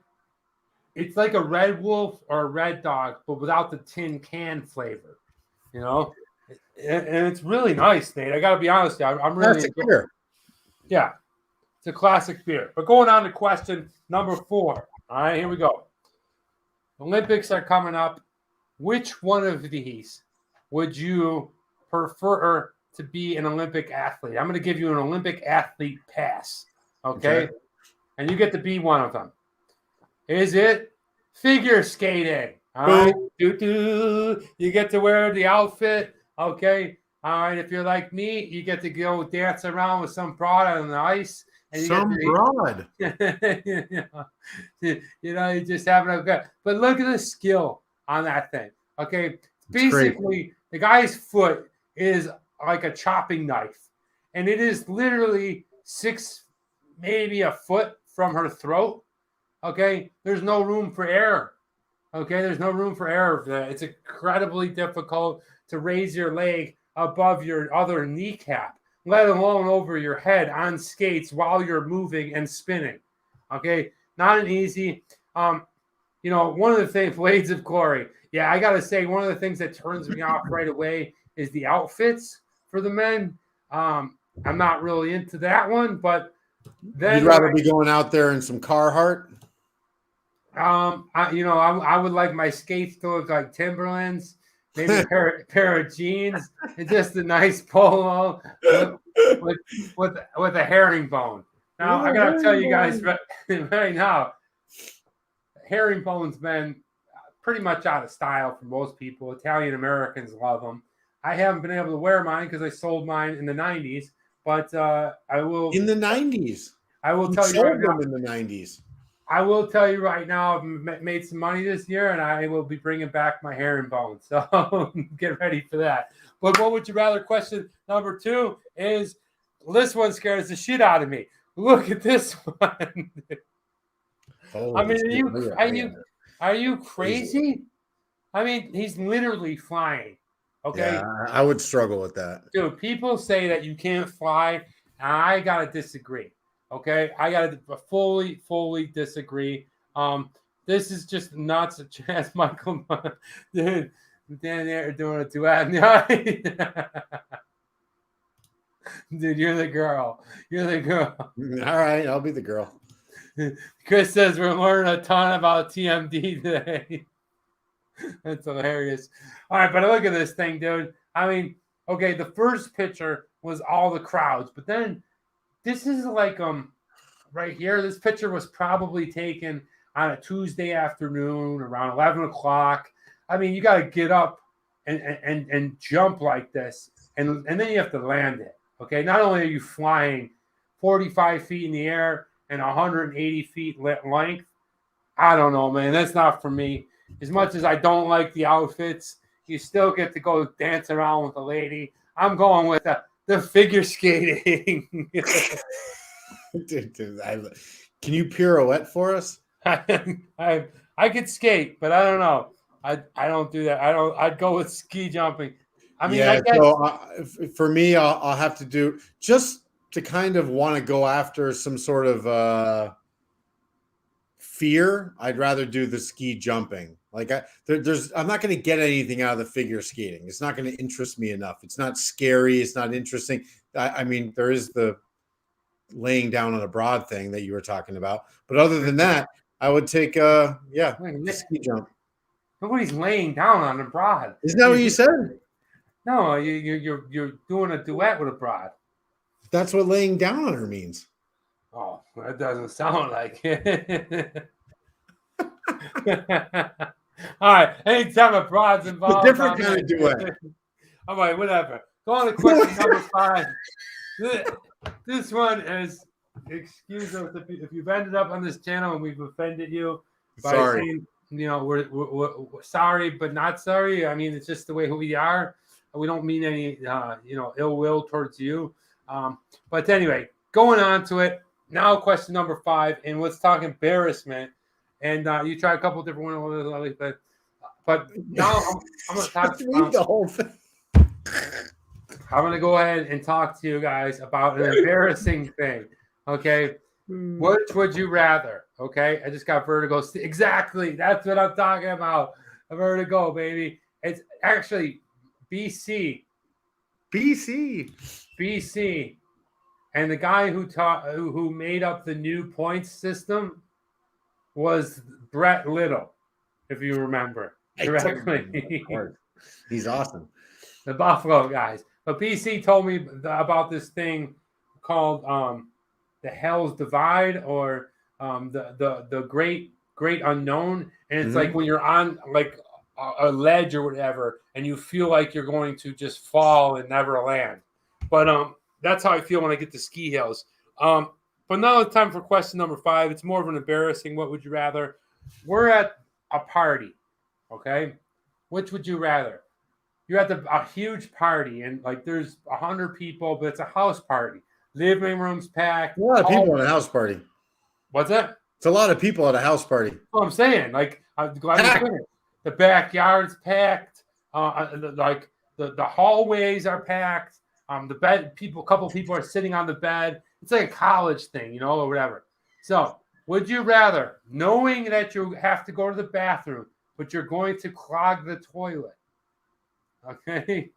it's like a Red Wolf or a Red Dog, but without the tin can flavor, you know? And it's really nice, Nate. I got to be honest with you. I'm really classic beer. Yeah, it's a classic beer. But going on to question number 4. All right, here we go. Olympics are coming up. Which one of these would you prefer to be an Olympic athlete? I'm going to give you an Olympic athlete pass, okay? and you get to be one of them. Is it figure skating? All right. You get to wear the outfit. Okay. All right. If you're like me, you get to go dance around with some broad on the ice. And broad. You're just having a good. But look at the skill on that thing. Okay. Basically, the guy's foot is like a chopping knife. And it is literally maybe a foot from her throat. Okay. There's no room for error. Okay. There's no room for error for that. It's incredibly difficult to raise your leg above your other kneecap, let alone over your head on skates while you're moving and spinning. Okay. Not an easy, one of the things, Blades of Glory. Yeah. I got to say, one of the things that turns me off right away is the outfits for the men. I'm not really into that one, but then you'd rather be going out there in some Carhartt. I would like my skates to look like Timberlands, maybe a pair of jeans, and just a nice polo with a herringbone. Now I gotta tell you guys right now, herringbone's been pretty much out of style for most people. Italian Americans love them. I haven't been able to wear mine because I sold mine in the 90s, but I will in the 90s. I will tell you right now in the 90s. I will tell you right now, I've made some money this year, and I will be bringing back my herringbone. So get ready for that. But what would you rather? Question number 2 is, this one scares the shit out of me. Look at this one. I mean, are you crazy? I mean, he's literally flying. Okay. Yeah, I would struggle with that. Dude, people say that you can't fly, and I gotta disagree. Okay, I gotta fully disagree. This is just nuts. As Michael, dude, Dan there doing a duet. Dude, you're the girl. You're the girl. All right, I'll be the girl. Chris says we're learning a ton about TMD today. That's hilarious. All right, but look at this thing, dude. I mean, okay, the first picture was all the crowds, but then this is like right here. This picture was probably taken on a Tuesday afternoon around 11 o'clock. I mean, you got to get up and jump like this, and then you have to land it. Okay, not only are you flying 45 feet in the air and 180 feet length, I don't know, man. That's not for me. As much as I don't like the outfits, you still get to go dance around with a lady. I'm going with the figure skating. Can you pirouette for us? I could skate, but I don't know. I don't do that. I'd go with ski jumping. I mean, yeah. I guess, so for me, I'll have to do, just to kind of want to go after some sort of fear. I'd rather do the ski jumping. Like I'm not going to get anything out of the figure skating. It's not going to interest me enough. It's not scary. It's not interesting. I mean, there is the laying down on a broad thing that you were talking about, but other than that, I would take the ski jump. Nobody's laying down on a broad. Isn't that what you said? No, you're doing a duet with a broad. That's what laying down on her means. Oh, that doesn't sound like it. All right. Anytime a broad's involved. A different kind of duet. All right, whatever. Go on to question number 5. This one is, excuse us if you've ended up on this channel and we've offended you by saying, we're sorry, but not sorry. I mean, it's just the way who we are. We don't mean any, ill will towards you. But anyway, going on to it. Now, question number 5, and let's talk embarrassment. And you try a couple different ones, but now I'm going to talk the whole thing. I'm going to go ahead and talk to you guys about an embarrassing thing. Okay, which would you rather? Okay, I just got vertigo. Exactly, that's what I'm talking about. A vertigo, baby. It's actually BC. And the guy who made up the new points system was Brett Little, if you remember correctly. He's awesome. The Buffalo guys. But BC told me about this thing called the Hell's Divide, or the great unknown, and it's Mm-hmm. like when you're on like a ledge or whatever, and you feel like you're going to just fall and never land. But that's how I feel when I get to ski hills. But now it's time for question number 5. It's more of an embarrassing. What would you rather? We're at a party, okay? Which would you rather? You're at a huge party, and like there's 100 people, but it's a house party. Living room's packed. A lot of people at a house party. What's that? It's a lot of people at a house party. What I'm saying, like I'm glad you finished. The backyard's packed. Like the hallways are packed. The bed people, a couple people are sitting on the bed. It's like a college thing, or whatever. So, would you rather, knowing that you have to go to the bathroom, but you're going to clog the toilet? Okay,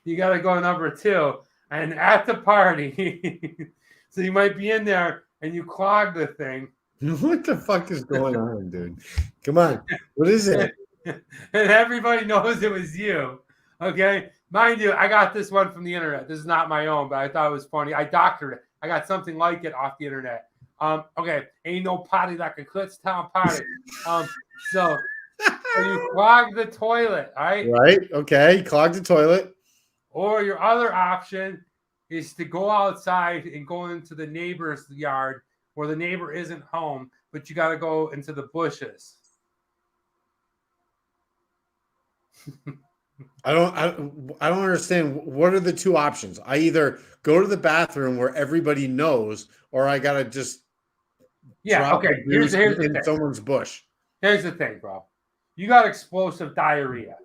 you got to go number 2, and at the party, so you might be in there and you clog the thing. What the fuck is going on, dude? Come on, what is it? And everybody knows it was you. Okay, mind you, I got this one from the internet. This is not my own, but I thought it was funny. I doctored it. I got something like it off the internet. Okay, ain't no potty like a Kutztown potty. So you clog the toilet, all right? Right. Okay. Clog the toilet. Or your other option is to go outside and go into the neighbor's yard where the neighbor isn't home, but you got to go into the bushes. I don't understand. What are the 2 options? I either go to the bathroom where everybody knows, or I gotta just Okay. Here's the in thing. someone's bush. Here's the thing, bro. You got explosive diarrhea.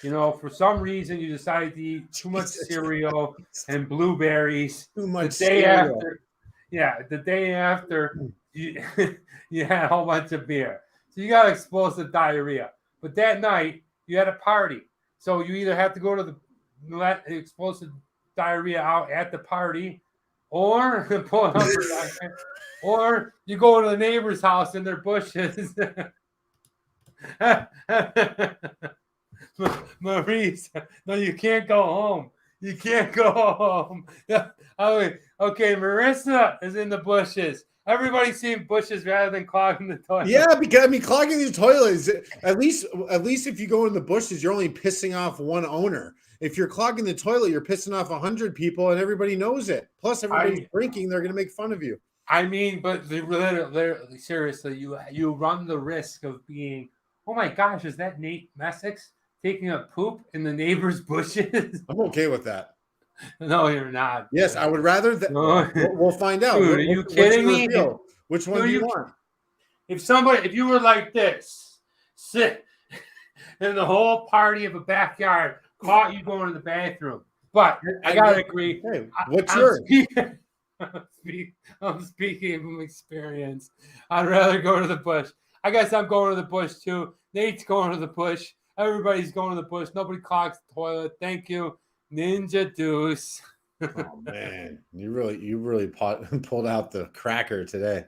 For some reason you decided to eat too much cereal and blueberries. Too much the day cereal. after. The day after you had a whole bunch of beer. So you got explosive diarrhea. But that night you had a party. So you either have to go to let explosive diarrhea out at the party, or pull it up for a second, or you go to the neighbor's house in their bushes. Maurice, no, you can't go home. You can't go home. Okay, Marissa is in the bushes. Everybody's seeing bushes rather than clogging the toilet. Yeah, because clogging the toilet is at least if you go in the bushes, you're only pissing off one owner. If you're clogging the toilet, you're pissing off 100 people, and everybody knows it. Plus, everybody's drinking; they're going to make fun of you. I mean, but literally, seriously, you run the risk of being. Oh my gosh, is that Nate Messick's taking a poop in the neighbor's bushes? I'm okay with that. No, you're not. Yes, I would rather that. No. We'll find out. Dude, are you kidding me? Which one do you want? If you were like this, sit, and the whole party of a backyard caught you going to the bathroom, but I gotta agree. Hey, what's yours? I'm speaking from experience. I'd rather go to the bush. I guess I'm going to the bush too. Nate's going to the bush. Everybody's going to the bush. Nobody clogs the toilet. Thank you. Ninja Deuce. Oh man, you really pulled out the cracker today.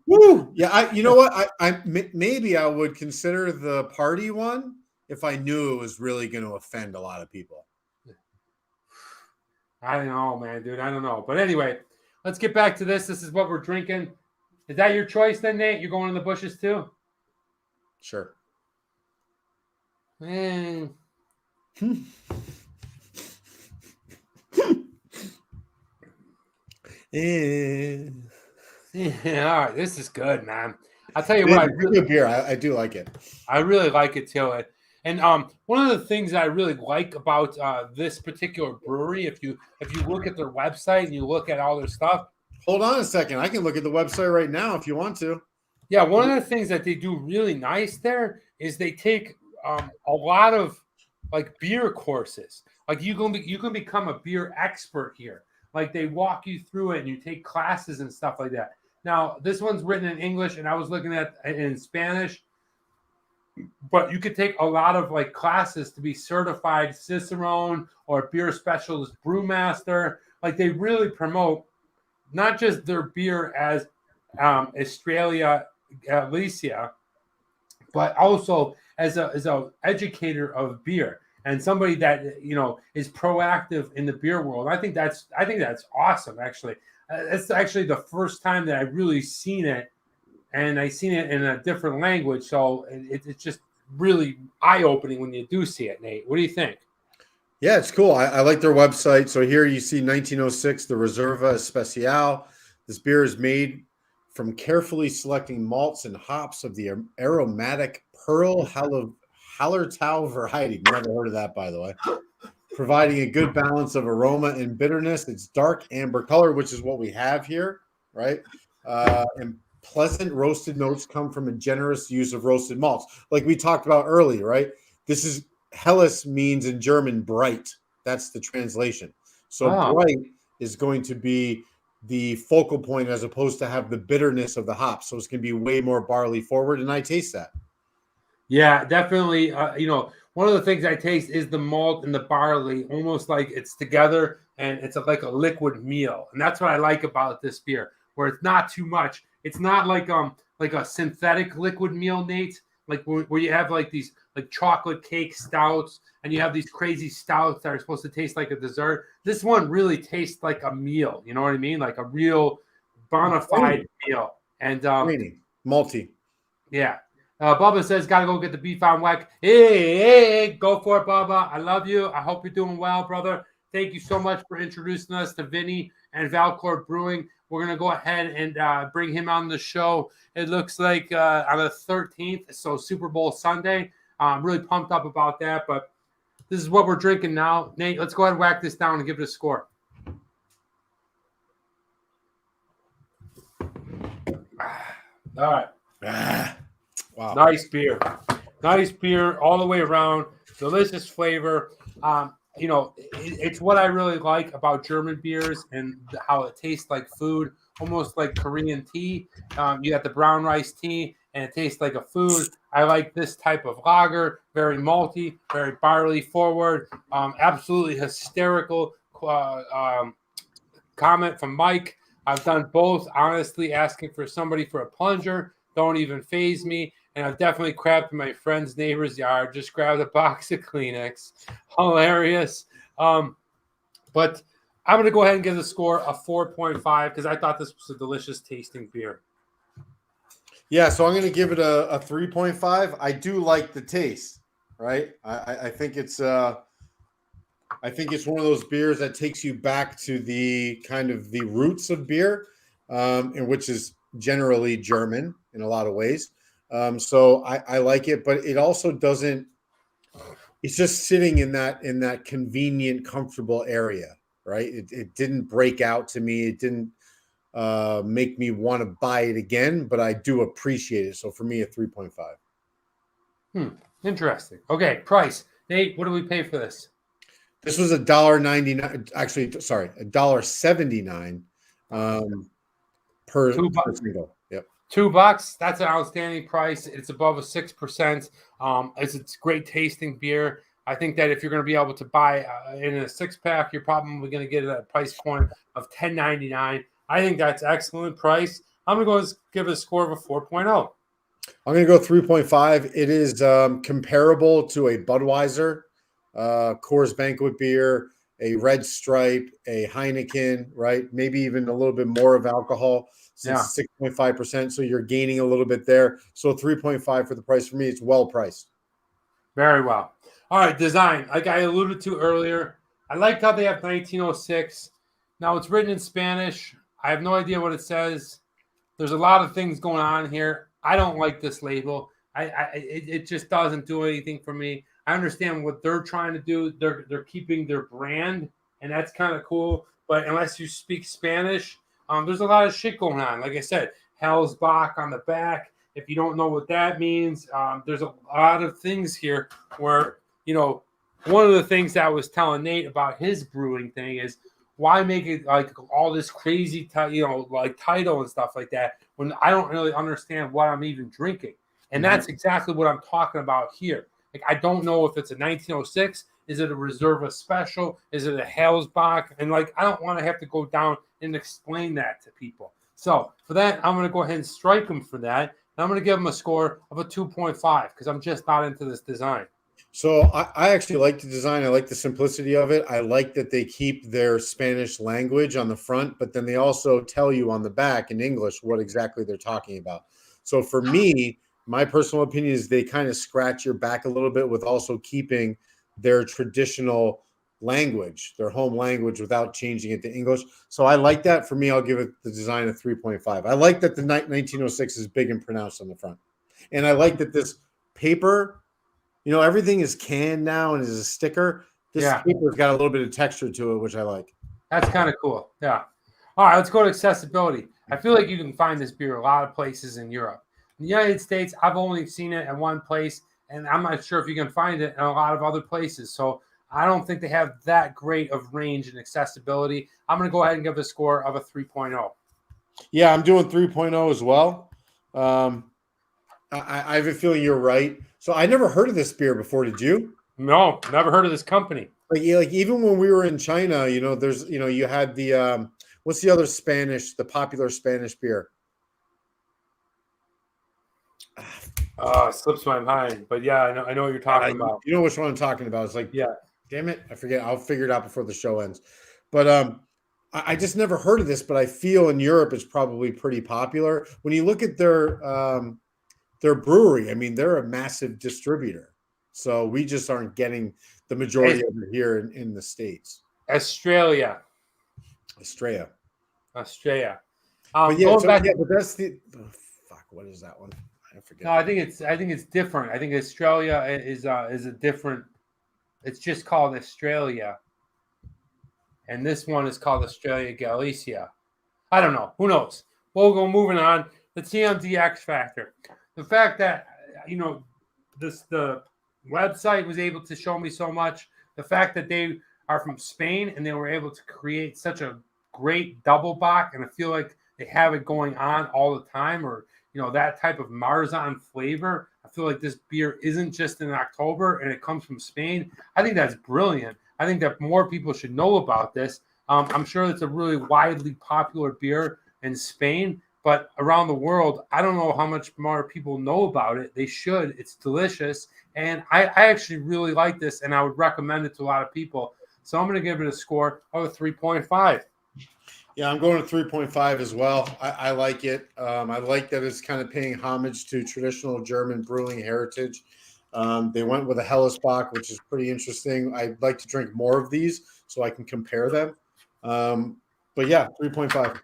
Woo! Yeah, you know what? I maybe I would consider the party one if I knew it was really going to offend a lot of people. I don't know, man, dude. I don't know. But anyway, let's get back to this. This is what we're drinking. Is that your choice then, Nate? You're going in the bushes too? Sure. Man. Yeah, all right. This is good, man. I'll tell you what. Good beer. I do like it. I really like it too. And one of the things I really like about this particular brewery, if you look at their website and you look at all their stuff. Hold on a second. I can look at the website right now if you want to. Yeah, one of the things that they do really nice there is they take a lot of like beer courses. Like you can become a beer expert here. Like they walk you through it and you take classes and stuff like that. Now, this one's written in English and I was looking at it in Spanish. But you could take a lot of like classes to be certified Cicerone or beer specialist brewmaster. Like they really promote not just their beer as Australia Alicia, but also as a educator of beer and somebody that is proactive in the beer world. I think that's awesome. Actually, it's actually the first time that I've really seen it and I seen it in a different language. So it's just really eye-opening when you do see it, Nate. What do you think? Yeah, it's cool. I like their website. So here you see 1906, the Reserva Especial. This beer is made from carefully selecting malts and hops of the aromatic Pearl Hallertau variety. Never heard of that, by the way. Providing a good balance of aroma and bitterness. It's dark amber color, which is what we have here, right? And pleasant roasted notes come from a generous use of roasted malts, like we talked about earlier, right? This is Helles means in German bright. That's the translation. So bright is going to be the focal point as opposed to have the bitterness of the hops. So it's going to be way more barley forward, and I taste that. Yeah, definitely. One of the things I taste is the malt and the barley, almost like it's together and it's like a liquid meal. And that's what I like about this beer, where it's not too much. It's not like a synthetic liquid meal, Nate. Like where you have like these like chocolate cake stouts and you have these crazy stouts that are supposed to taste like a dessert. This one really tastes like a meal. You know what I mean? Like a real bona fide meal. And malty. Yeah. Bubba says, got to go get the beef on whack. Hey, go for it, Bubba. I love you. I hope you're doing well, brother. Thank you so much for introducing us to Vinny and Valcourt Brewing. We're going to go ahead and bring him on the show. It looks like on the 13th, so Super Bowl Sunday. I'm really pumped up about that, but this is what we're drinking now. Nate, let's go ahead and whack this down and give it a score. All right. Wow. Nice beer all the way around. Delicious flavor. It's what I really like about German beers and how it tastes like food, almost like Korean tea. You got the brown rice tea, and it tastes like a food. I like this type of lager, very malty, very barley forward. Absolutely hysterical comment from Mike. I've done both. Honestly, asking for somebody for a plunger don't even faze me. And I've definitely crapped in my friend's neighbor's yard. Just grabbed a box of Kleenex. Hilarious. But I'm going to go ahead and give the score a 4.5 because I thought this was a delicious tasting beer. Yeah, so I'm going to give it a 3.5. I do like the taste, right? I think it's one of those beers that takes you back to the kind of the roots of beer, and which is generally German in a lot of ways. So I like it, but it also doesn't. It's just sitting in that convenient, comfortable area, right? It didn't break out to me. It didn't make me want to buy it again, but I do appreciate it. So for me, a 3.5. Interesting. Okay, price. Nate, what do we pay for this? This was $1.99. Actually, sorry, $1.79 per single. Yep. $2. That's an outstanding price. It's above a 6%. It's great tasting beer. I think that if you're going to be able to buy in a 6-pack, you're probably going to get it at a price point of $10.99. I think that's excellent price. I'm going to go give it a score of a 4.0. I'm going to go 3.5. It is comparable to a Budweiser, Coors Banquet beer, a Red Stripe, a Heineken, right? Maybe even a little bit more of alcohol. Since 6.5%, so you're gaining a little bit there. So 3.5 for the price. For me, it's well priced. Very well. All right, design. Like I alluded to earlier, I liked how they have 1906. Now it's written in Spanish. I have no idea what it says. There's a lot of things going on here. I don't like this label. It just doesn't do anything for me. I understand what they're trying to do. They're keeping their brand, and that's kind of cool. But unless you speak Spanish, there's a lot of shit going on. Like I said, Hellsbach on the back. If you don't know what that means, there's a lot of things here where, one of the things that I was telling Nate about his brewing thing is why make it like all this crazy, like title and stuff like that when I don't really understand what I'm even drinking. And that's exactly what I'm talking about here. Like, I don't know if it's a 1906. Is it a Reserva special? Is it a Hellsbach? And I don't want to have to go down and explain that to people. So for that, I'm going to go ahead and strike them for that. And I'm going to give them a score of a 2.5 because I'm just not into this design. So I actually like the design. I like the simplicity of it. I like that they keep their Spanish language on the front, but then they also tell you on the back in English what exactly they're talking about. So for me, my personal opinion is they kind of scratch your back a little bit with also keeping their traditional language, their home language, without changing it to English. So I like that. For me, I'll give it the design of 3.5. I like that the 1906 is big and pronounced on the front. And I like that this paper, everything is canned now and is a sticker. This paper's got a little bit of texture to it, which I like. That's kind of cool. Yeah. All right, let's go to accessibility. I feel like you can find this beer a lot of places in Europe. In the United States, I've only seen it at one place, and I'm not sure if you can find it in a lot of other places. So I don't think they have that great of range and accessibility. I'm going to go ahead and give it a score of a 3.0. Yeah, I'm doing 3.0 as well. I have a feeling you're right. So I never heard of this beer before. Did you? No, never heard of this company. Like even when we were in China, there's you had the what's the other the popular Spanish beer? It slips my mind, but yeah, I know what you're talking about. You know which one I'm talking about. It's like, yeah, damn it, I forget. I'll figure it out before the show ends. But I just never heard of this, but I feel in Europe it's probably pretty popular. When you look at their brewery, I mean, they're a massive distributor. So we just aren't getting the majority of it here in the States. Australia. But that's the what is that one? I forget. No, I think it's different. I think Australia is a different. It's just called Australia, and this one is called Australia Galicia. I don't know. Who knows? We'll go moving on. The Tmg X Factor. The fact that the website was able to show me so much. The fact that they are from Spain and they were able to create such a great double bock, and I feel like they have it going on all the time, or that type of Marzan flavor. I feel like this beer isn't just in October and it comes from Spain. I think that's brilliant. I think that more people should know about this. I'm sure it's a really widely popular beer in Spain, but around the world, I don't know how much more people know about it. They should. It's delicious. And I actually really like this, and I would recommend it to a lot of people. So I'm going to give it a score of a 3.5. Yeah, I'm going to 3.5 as well. I like it. I like that it's kind of paying homage to traditional German brewing heritage. They went with a Hellesbock, which is pretty interesting. I'd like to drink more of these so I can compare them. But yeah, 3.5.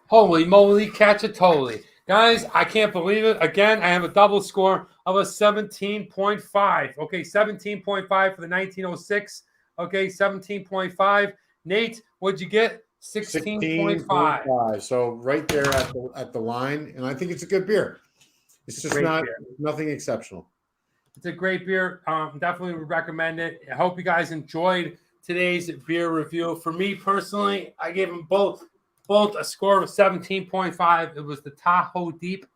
Holy moly, cacciatoli. Guys, I can't believe it. Again, I have a double score of a 17.5. Okay, 17.5 for the 1906. Okay, 17.5. Nate, what'd you get? 16.5. So right there at the line, and I think it's a good beer. It's just nothing exceptional. It's a great beer. Definitely would recommend it. I hope you guys enjoyed today's beer review. For me personally, I gave them both a score of 17.5. It was the Tahoe Deep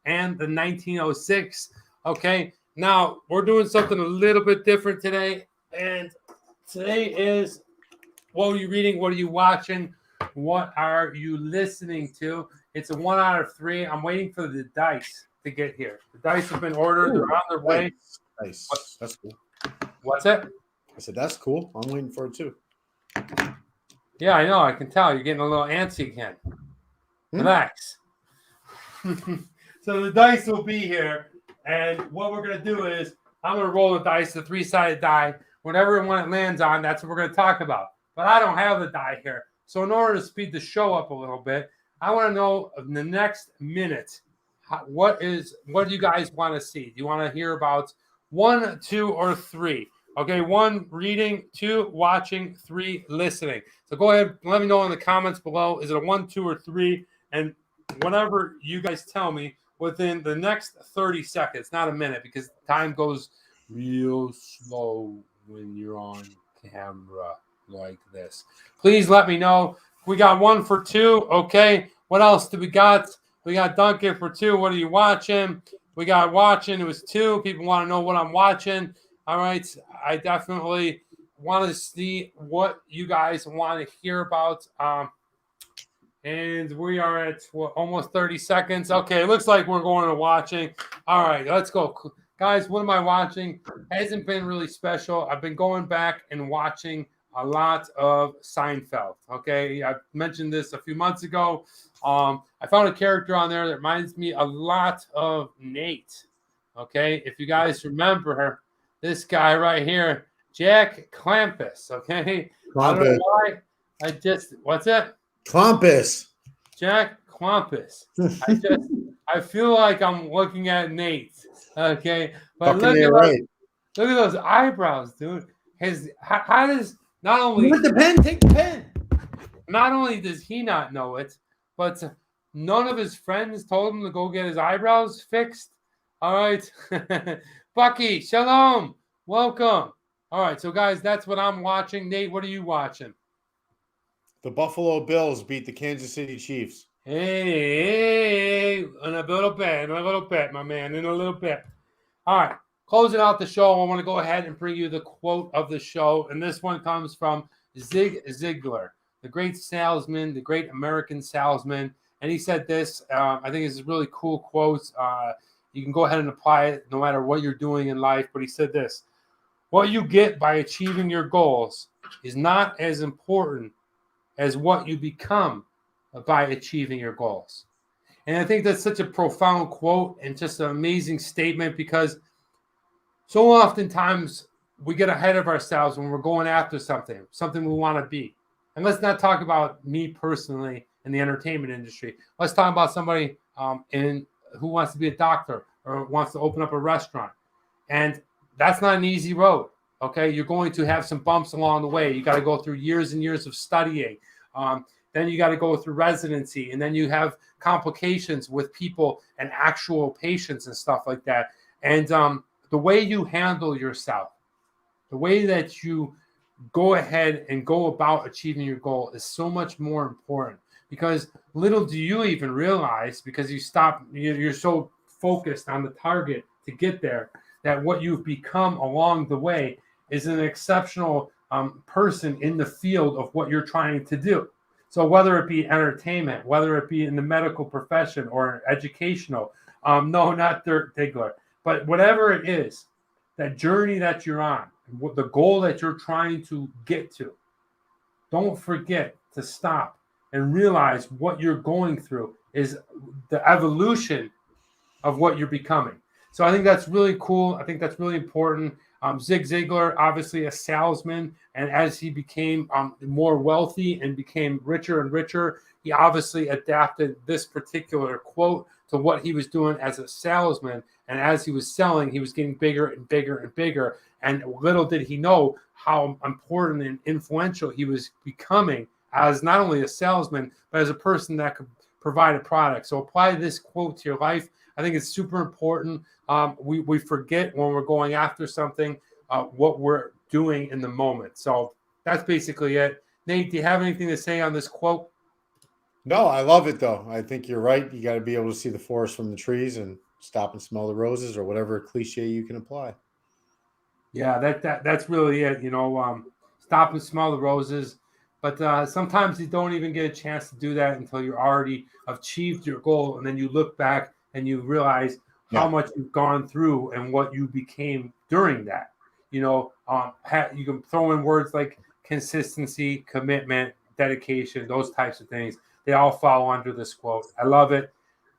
and the 1906. Okay, now we're doing something a little bit different today, and today is what are you reading? What are you watching? What are you listening to? It's a 1 out of 3. I'm waiting for the dice to get here. The dice have been ordered. They're on their way. Nice. That's cool. What's it? I said, that's cool. I'm waiting for it too. Yeah, I know. I can tell. You're getting a little antsy again. Relax. So the dice will be here. And what we're going to do is I'm going to roll the dice, the 3-sided die. Whatever one it lands on, that's what we're going to talk about. But I don't have the die here. So in order to speed the show up a little bit, I want to know in the next minute, what do you guys want to see? Do you want to hear about 1, 2, or 3? Okay, 1 reading, 2 watching, 3 listening. So go ahead, let me know in the comments below. Is it a 1, 2, or 3? And whatever you guys tell me within the next 30 seconds, not a minute, because time goes real slow when you're on camera like this. Please let me know. We got 1 for 2. Okay. What else do we got? We got Duncan for 2. What are you watching? We got watching. It was 2. People want to know what I'm watching. All right. I definitely want to see what you guys want to hear about. And we are at almost 30 seconds. Okay. It looks like we're going to watching. All right. Let's go. Guys, what am I watching? Hasn't been really special. I've been going back and watching a lot of Seinfeld. Okay, I mentioned this a few months ago. I found a character on there that reminds me a lot of Nate. Okay, if you guys remember this guy right here, Jack Clampus. Okay, I don't know why. What's that? Clampus. Jack Clampus. I feel like I'm looking at Nate. Okay, but look at those eyebrows, dude. How does not only with the pen, take the pen. Not only does he not know it, but none of his friends told him to go get his eyebrows fixed. All right, Bucky, shalom, welcome. All right, so guys, that's what I'm watching. Nate, what are you watching? The Buffalo Bills beat the Kansas City Chiefs. Hey, in a little bit, my man, in a little bit. All right, closing out the show, I want to go ahead and bring you the quote of the show, and this one comes from Zig Ziglar, the great salesman, the great American salesman, and he said this. I think it's a really cool quote. You can go ahead and apply it no matter what you're doing in life, but he said this: what you get by achieving your goals is not as important as what you become by achieving your goals. And I think that's such a profound quote and just an amazing statement, because so oftentimes we get ahead of ourselves when we're going after something we want to be. And let's not talk about me personally in the entertainment industry. Let's talk about somebody who wants to be a doctor or wants to open up a restaurant. And that's not an easy road. Okay, you're going to have some bumps along the way. You got to go through years and years of studying. Then you got to go through residency, and then you have complications with people and actual patients and stuff like that. And the way you handle yourself, the way that you go ahead and go about achieving your goal is so much more important, because little do you even realize, because you're so focused on the target to get there, that what you've become along the way is an exceptional person in the field of what you're trying to do. So whether it be entertainment, whether it be in the medical profession or educational, no, not Dirk Diggler, but whatever it is, that journey that you're on, the goal that you're trying to get to, don't forget to stop and realize what you're going through is the evolution of what you're becoming. So I think that's really cool. I think that's really important. Zig Ziglar, obviously a salesman, and as he became more wealthy and became richer and richer, he obviously adapted this particular quote to what he was doing as a salesman. And as he was selling, he was getting bigger and bigger and bigger. And little did he know how important and influential he was becoming as not only a salesman, but as a person that could provide a product. So apply this quote to your life. I think it's super important. We forget when we're going after something what we're doing in the moment. So that's basically it. Nate, do you have anything to say on this quote? No, I love it, though. I think you're right. You got to be able to see the forest from the trees and stop and smell the roses, or whatever cliche you can apply. Yeah, that's really it. Stop and smell the roses. But sometimes you don't even get a chance to do that until you already achieved your goal. And then you look back and you realize how much you've gone through and what you became during that. You can throw in words like consistency, commitment, dedication, those types of things. They all fall under this quote. I love it.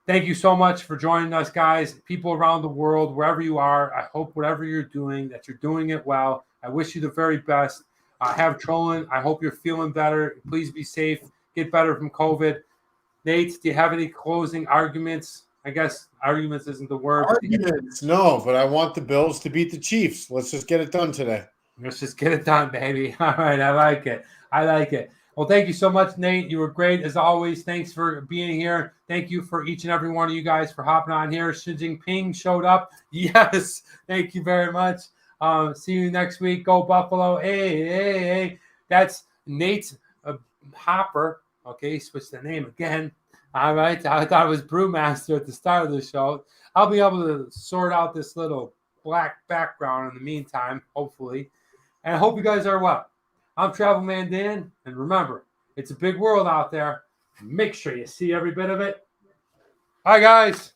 Thank you so much for joining us, guys. People around the world, wherever you are, I hope whatever you're doing, that you're doing it well. I wish you the very best. Have trolling. I hope you're feeling better. Please be safe. Get better from COVID. Nate, do you have any closing arguments? I guess arguments isn't the word. Arguments, no, but I want the Bills to beat the Chiefs. Let's just get it done today. Let's just get it done, baby. All right, I like it. Well, thank you so much, Nate. You were great as always. Thanks for being here. Thank you for each and every one of you guys for hopping on here. Xi Jinping showed up. Yes, thank you very much. See you next week. Go Buffalo. Hey. That's Nate Hopper. Okay, switch the name again. All right. I thought it was Brewmaster at the start of the show. I'll be able to sort out this little black background in the meantime, hopefully. And I hope you guys are well. I'm Travel Man Dan. And remember, it's a big world out there. Make sure you see every bit of it. Bye, guys.